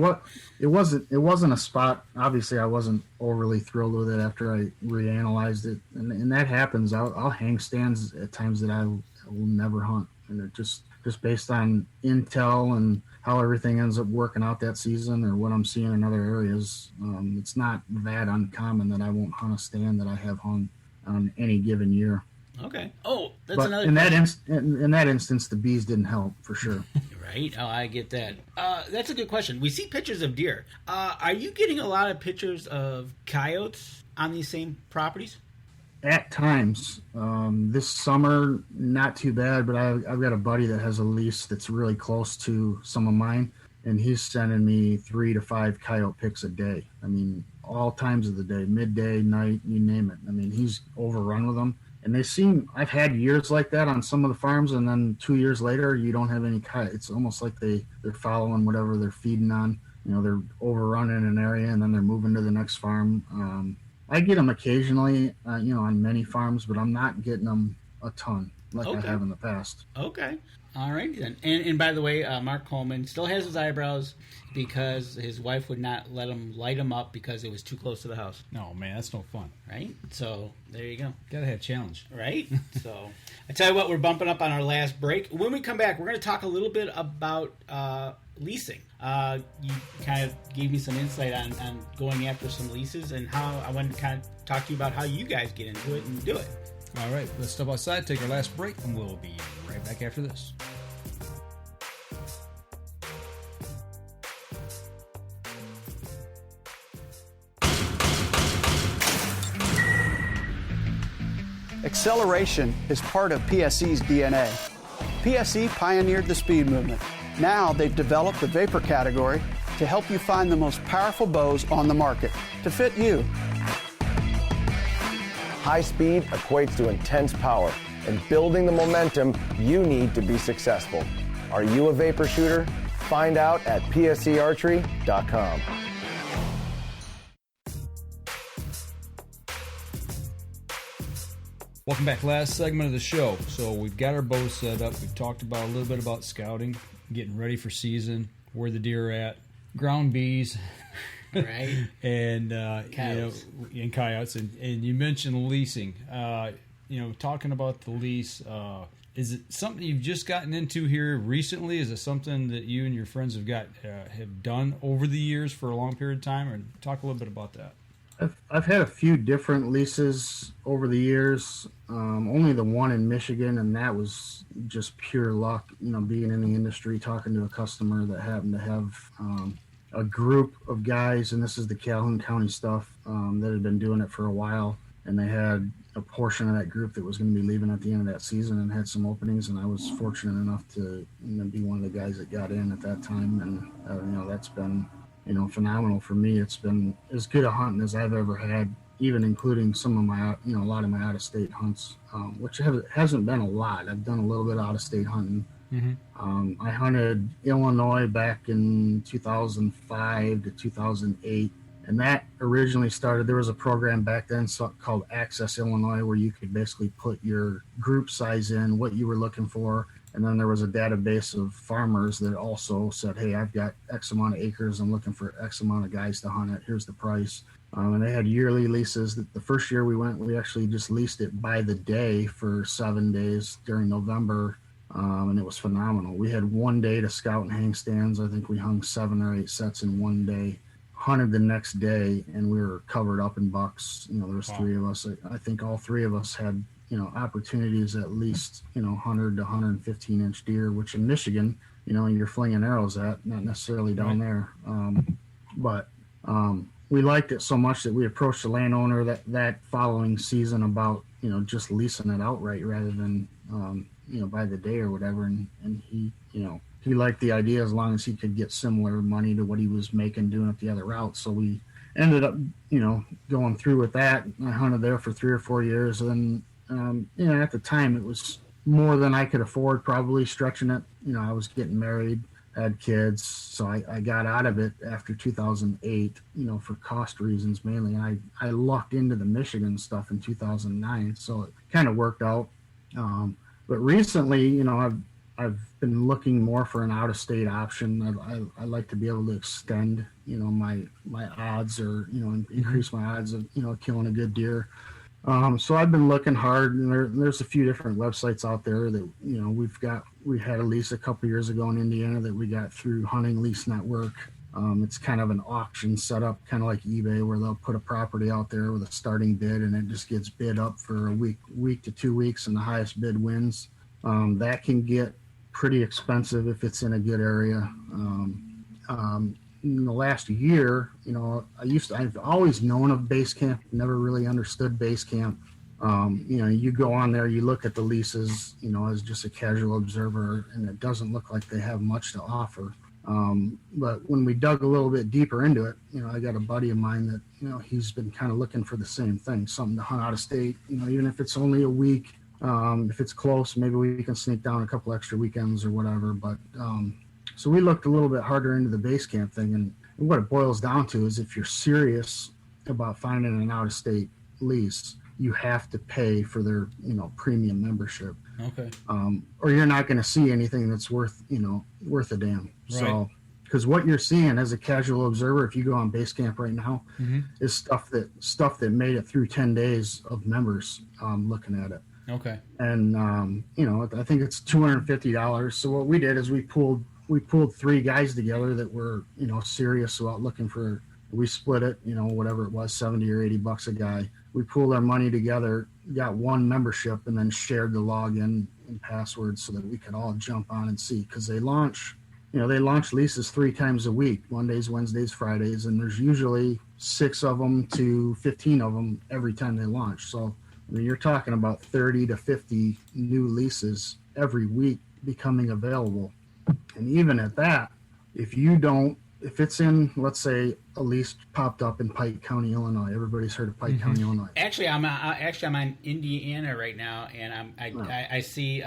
It wasn't a spot. Obviously, I wasn't overly thrilled with it after I reanalyzed it, and that happens. I'll hang stands at times that I will never hunt, and it just based on intel and how everything ends up working out that season or what I'm seeing in other areas. It's not that uncommon that I won't hunt a stand that I have hung on any given year. Okay. Oh, that's but another. In that instance, the bees didn't help for sure. Right. Oh, I get that. That's a good question. We see pictures of deer. Are you getting a lot of pictures of coyotes on these same properties? At times. This summer, not too bad, but I've got a buddy that has a lease that's really close to some of mine, and he's sending me 3 to 5 coyote pics a day. I mean, all times of the day, midday, night, you name it. I mean, he's overrun with them. And I've had years like that on some of the farms, and then 2 years later, you don't have any coyote. It's almost like they're following whatever they're feeding on. They're overrunning an area, and then they're moving to the next farm. I get them occasionally, on many farms, but I'm not getting them a ton like I have in the past. Okay. All right, then. And by the way, Mark Coleman still has his eyebrows because his wife would not let him light them up because it was too close to the house. No, man, that's no fun. Right? So, there you go. Gotta have challenge. Right? So, I tell you what, we're bumping up on our last break. When we come back, we're going to talk a little bit about leasing. You kind of gave me some insight on going after some leases and how I wanted to kind of talk to you about how you guys get into it and do it. All right, let's step outside, take our last break, and we'll be right back after this. Acceleration is part of PSE's DNA. PSE pioneered the speed movement. Now they've developed the vapor category to help you find the most powerful bows on the market to fit you. High speed equates to intense power and building the momentum you need to be successful. Are you a vapor shooter? Find out at psearchery.com. Welcome back. Last segment of the show. So we've got our bows set up. We've talked about a little bit about scouting, getting ready for season, where the deer are at, ground bees, right? And coyotes. And coyotes. And you mentioned leasing. Talking about the lease. Is it something you've just gotten into here recently? Is it something that you and your friends have done over the years for a long period of time? Or talk a little bit about that. I've had a few different leases over the years. Only the one in Michigan, and that was just pure luck. Being in the industry, talking to a customer that happened to have a group of guys, and this is the Calhoun County stuff, that had been doing it for a while, and they had a portion of that group that was going to be leaving at the end of that season and had some openings, and I was fortunate enough to be one of the guys that got in at that time, and that's been phenomenal for me. It's been as good a hunting as I've ever had, even including some of my, a lot of my out-of-state hunts, which hasn't been a lot. I've done a little bit of out-of-state hunting. Mm-hmm. I hunted Illinois back in 2005 to 2008, and that originally started, there was a program back then called Access Illinois where you could basically put your group size in, what you were looking for, and then there was a database of farmers that also said, hey, I've got X amount of acres. I'm looking for X amount of guys to hunt it. Here's the price. And they had yearly leases. The first year we went, we actually just leased it by the day for 7 days during November. And it was phenomenal. We had 1 day to scout and hang stands. I think we hung 7 or 8 sets in 1 day. Hunted the next day, and we were covered up in bucks. There was 3 of us. I think all 3 of us had opportunities at least, 100 to 115 inch deer, which in Michigan, you're flinging arrows at, not necessarily down there. But we liked it so much that we approached the landowner that following season about, just leasing it outright rather than, by the day or whatever. And he, he liked the idea as long as he could get similar money to what he was making doing it the other route. So we ended up, going through with that. I hunted there for 3 or 4 years, and at the time it was more than I could afford, probably stretching it. I was getting married, had kids, so I got out of it after 2008, for cost reasons mainly. And I lucked into the Michigan stuff in 2009, so it kind of worked out. But recently, I've been looking more for an out-of-state option. I like to be able to extend, my odds, or increase my odds of killing a good deer. So I've been looking hard, and there's a few different websites out there that, we had a lease a couple years ago in Indiana that we got through Hunting Lease Network. It's kind of an auction setup, kind of like eBay, where they'll put a property out there with a starting bid, and it just gets bid up for a week to 2 weeks, and the highest bid wins. That can get pretty expensive if it's in a good area. In the last year, I've always known of base camp, never really understood base camp. You go on there, you look at the leases, as just a casual observer, and it doesn't look like they have much to offer. But when we dug a little bit deeper into it, I got a buddy of mine that, he's been kind of looking for the same thing, something to hunt out of state, even if it's only a week. If it's close, maybe we can sneak down a couple extra weekends or whatever. But so we looked a little bit harder into the base camp thing, and what it boils down to is if you're serious about finding an out-of-state lease, you have to pay for their, premium membership. Okay. Or you're not going to see anything that's worth a damn. Right. So, because what you're seeing as a casual observer, if you go on Basecamp right now, Mm-hmm. is stuff that made it through 10 days of members looking at it. Okay. And I think it's $250. So what we did is we pulled 3 guys together that were serious about looking for. We split it, whatever it was, $70 or $80 a guy. We pooled our money together, got one membership, and then shared the login and password so that we could all jump on and see. Because they launch leases 3 times a week, Mondays, Wednesdays, Fridays, and there's usually 6 of them to 15 of them every time they launch. So, you're talking about 30 to 50 new leases every week becoming available. And even at that, if it's in, let's say, a lease popped up in Pike County, Illinois. Everybody's heard of Pike County, Illinois. Actually, I'm on Indiana right now, and I see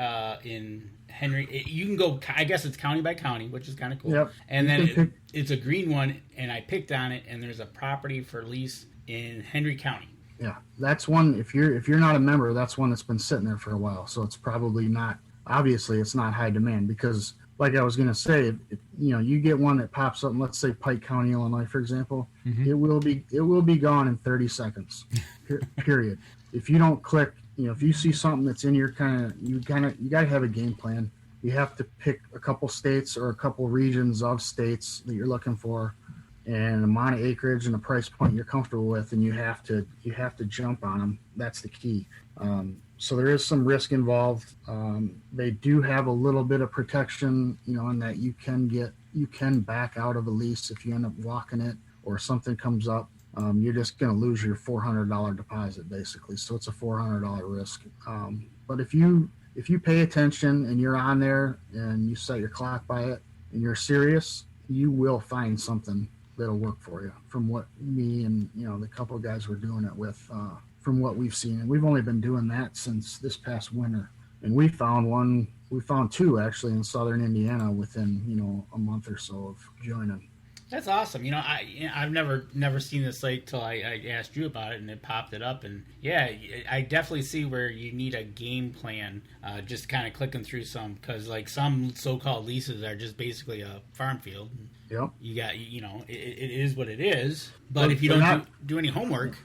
in Henry. You can go. I guess it's county by county, which is kind of cool. Yep. And then it's a green one, and I picked on it, and there's a property for lease in Henry County. Yeah, that's one. If you're not a member, that's one that's been sitting there for a while. So it's probably not. Obviously, it's not high demand because, like I was going to say, you get one that pops up. Let's say Pike County, Illinois, for example. Mm-hmm. It will be gone in 30 seconds. Period. If you don't click, if you see something that's in your you got to have a game plan. You have to pick a couple states or a couple regions of states that you're looking for, and an amount of acreage and a price point you're comfortable with, and you have to jump on them. That's the key. So there is some risk involved. They do have a little bit of protection, in that you can back out of a lease if you end up walking it or something comes up. You're just going to lose your $400 deposit basically. So it's a $400 risk. But if you pay attention and you're on there and you set your clock by it and you're serious, you will find something that'll work for you. From what me and the couple of guys we're doing it with, from what we've seen, and we've only been doing that since this past winter. And we found 2 actually in southern Indiana within a month or so of joining. That's awesome. I've never seen this site till I asked you about it, and it popped it up. And yeah, I definitely see where you need a game plan. Just kind of clicking through some, because like some so-called leases are just basically a farm field. Yep. You got it is what it is. But if you don't do any homework.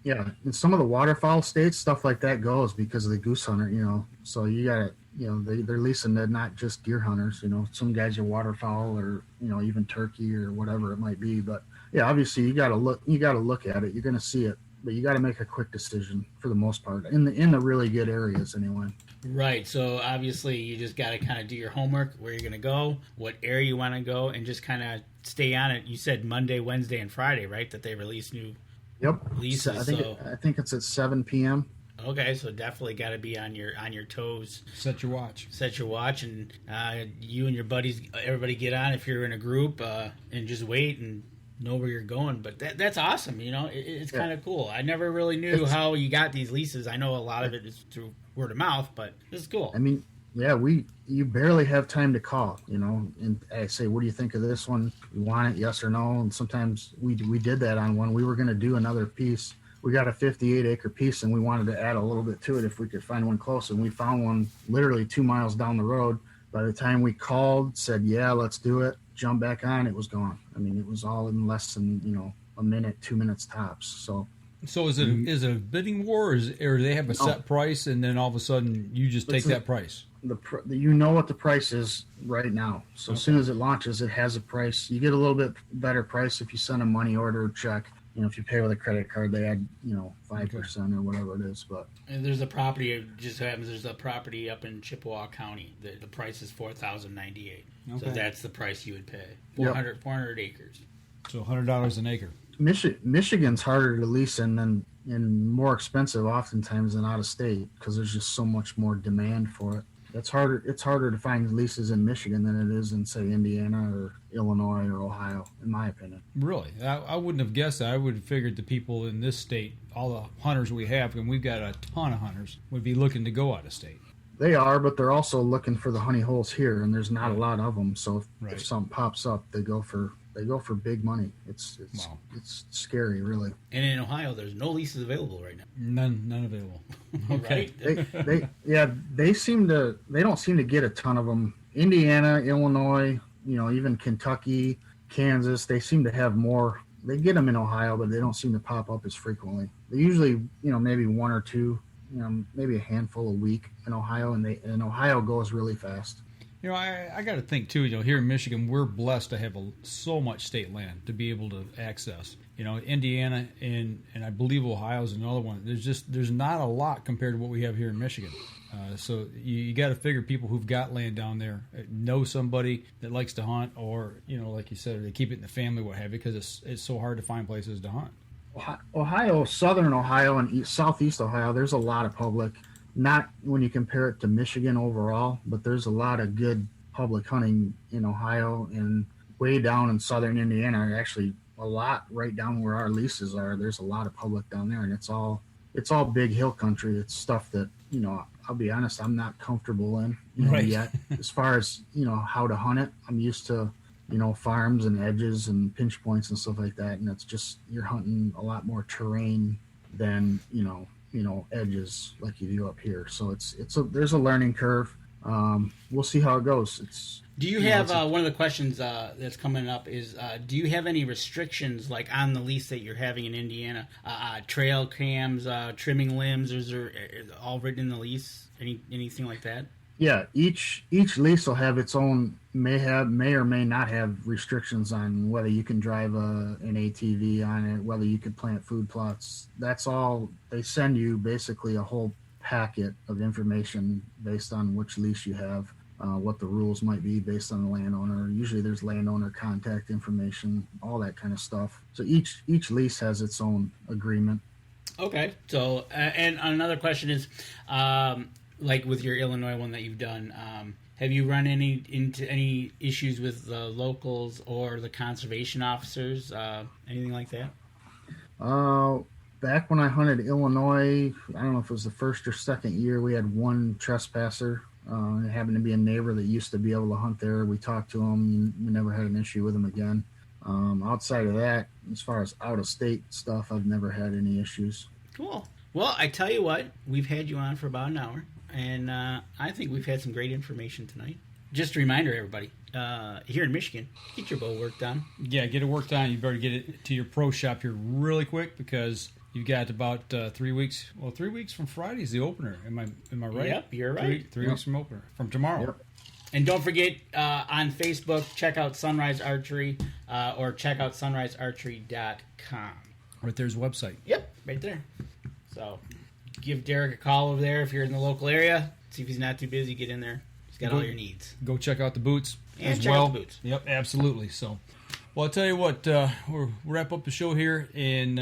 Yeah, in some of the waterfowl states, stuff like that goes because of the goose hunter. So you got to, they're leasing to not just deer hunters. Some guys are waterfowl or even turkey or whatever it might be. But yeah, obviously you got to look at it. You're going to see it, but you got to make a quick decision for the most part in the really good areas anyway. Right. So obviously you just got to kind of do your homework, where you're going to go, what area you want to go, and just kind of stay on it. You said Monday, Wednesday, and Friday, right? That they release new. Yep. Leases. I think it's at 7 p.m. Okay, so definitely got to be on your toes. Set your watch, and you and your buddies, everybody get on if you're in a group, and just wait and know where you're going. But that's awesome. It's kind of cool. I never really knew how you got these leases. I know a lot of it is through word of mouth, but it's cool. I mean, yeah, you barely have time to call, and I say, what do you think of this one? You want it, yes or no? And sometimes we did that on one. We were going to do another piece. We got a 58-acre piece, and we wanted to add a little bit to it if we could find one close. And we found one literally 2 miles down the road. By the time we called, said, yeah, let's do it, jump back on, it was gone. I mean, it was all in less than, a minute, 2 minutes tops. So is it a bidding war, or do they have a set price, and then all of a sudden you just take that price? What the price is right now. So As soon as it launches, it has a price. You get a little bit better price if you send a money order check. If you pay with a credit card, they add 5% or whatever it is. But and there's a property. It just happens. There's a property up in Chippewa County. The price is $4,098. Okay. So that's the price you would pay. 400 acres. So $100 an acre. Michigan's harder to lease in and more expensive oftentimes than out of state because there's just so much more demand for it. It's harder to find leases in Michigan than it is in, say, Indiana or Illinois or Ohio, in my opinion. Really? I wouldn't have guessed that. I would have figured the people in this state, all the hunters we have, and we've got a ton of hunters, would be looking to go out of state. They are, but they're also looking for the honey holes here, and there's not a lot of them. So if something pops up, they go for for big money. It's scary, really. And in Ohio, there's no leases available right now. None available. Okay. They don't seem to get a ton of them. Indiana, Illinois, even Kentucky, Kansas, they seem to have more. They get them in Ohio, but they don't seem to pop up as frequently. They usually, maybe one or two, maybe a handful a week in Ohio, and Ohio goes really fast. I got to think too. Here in Michigan, we're blessed to have so much state land to be able to access. Indiana and I believe Ohio is another one. There's not a lot compared to what we have here in Michigan. So you got to figure people who've got land down there know somebody that likes to hunt, or like you said, they keep it in the family, what have you, because it's so hard to find places to hunt. Ohio, southern Ohio and southeast Ohio, there's a lot of public. Not when you compare it to Michigan overall, but there's a lot of good public hunting in Ohio, and way down in southern Indiana, actually a lot right down where our leases are. There's a lot of public down there, and it's all big hill country. It's stuff that, I'll be honest, I'm not comfortable in yet. As far as, how to hunt it, I'm used to, farms and edges and pinch points and stuff like that. And it's just, you're hunting a lot more terrain than, edges like you do up here. So there's a learning curve. We'll see how it goes. Do you have one of the questions that's coming up is do you have any restrictions like on the lease that you're having in Indiana? Trail cams, trimming limbs, is there all written in the lease? Anything like that? Yeah, each lease will have its own, may or may not have restrictions on whether you can drive an ATV on it, whether you could plant food plots. That's all. They send you basically a whole packet of information based on which lease you have, what the rules might be based on the landowner. Usually there's landowner contact information, all that kind of stuff. So each lease has its own agreement. Okay. So, and another question is, like with your Illinois one that you've done, have you run into any issues with the locals or the conservation officers, anything like that? Back when I hunted Illinois, I don't know if it was the first or second year, we had one trespasser. It happened to be a neighbor that used to be able to hunt there. We talked to him. We never had an issue with him again. Outside of that, as far as out-of-state stuff, I've never had any issues. Cool. Well, I tell you what, we've had you on for about an hour, and I think we've had some great information tonight. Just a reminder, everybody, here in Michigan, get your bow work done. Yeah, get it worked on. You better get it to your pro shop here really quick, because you've got about 3 weeks. Well, 3 weeks from Friday is the opener. Am I right? Yep, you're right. Three weeks from opener, from tomorrow. Yep. And don't forget, on Facebook, check out Sunrise Archery, or check out sunrisearchery.com. Right there's a website. Yep, right there. So give Derek a call over there if you're in the local area. See if he's not too busy. Get in there. He's got all your needs. Go check out the boots and as check well. out the boots. Yep, absolutely. So, well, I'll tell you what, we'll wrap up the show here, and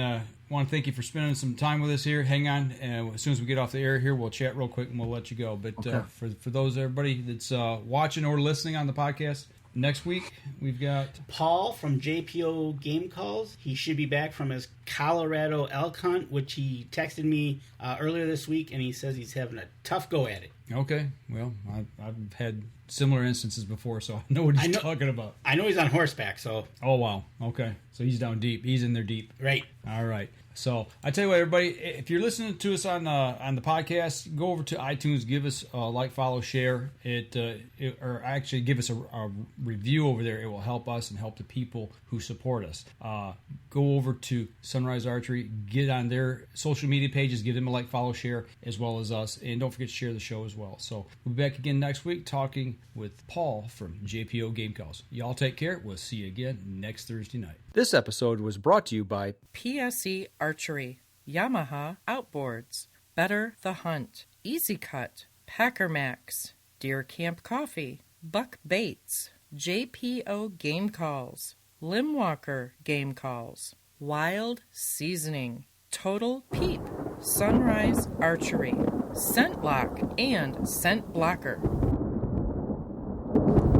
want to thank you for spending some time with us here. Hang on, as soon as we get off the air here, we'll chat real quick and we'll let you go. But okay. For those everybody that's watching or listening on the podcast, next week we've got Paul from JPO Game Calls. He should be back from his Colorado elk hunt, which he texted me earlier this week, and he says he's having a tough go at it. Okay, well, I've had similar instances before, so I know what he's talking about. I know he's on horseback, so. Oh, wow. Okay, so he's down deep. He's in there deep. Right. All right. So I tell you what, everybody, if you're listening to us on the podcast, go over to iTunes, give us a like, follow, share or actually give us a review over there. It will help us and help the people who support us. Go over to Sunrise Archery, get on their social media pages, give them a like, follow, share, as well as us, and don't forget to share the show as well. So we'll be back again next week talking with Paul from JPO Game Calls. Y'all take care. We'll see you again next Thursday night. This episode was brought to you by PSE Archery, Yamaha Outboards, Better the Hunt, Easy Cut, Packer Max, Deer Camp Coffee, Buck Baits, JPO Game Calls, Limwalker Game Calls, Wild Seasoning, Total Peep, Sunrise Archery, Scent Lock, and Scent Blocker.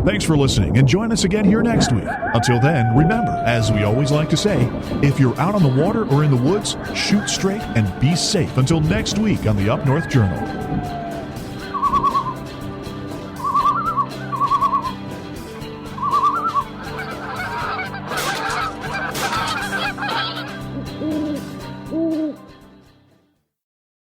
Thanks for listening, and join us again here next week. Until then, remember, as we always like to say, if you're out on the water or in the woods, shoot straight and be safe. Until next week on the Up North Journal.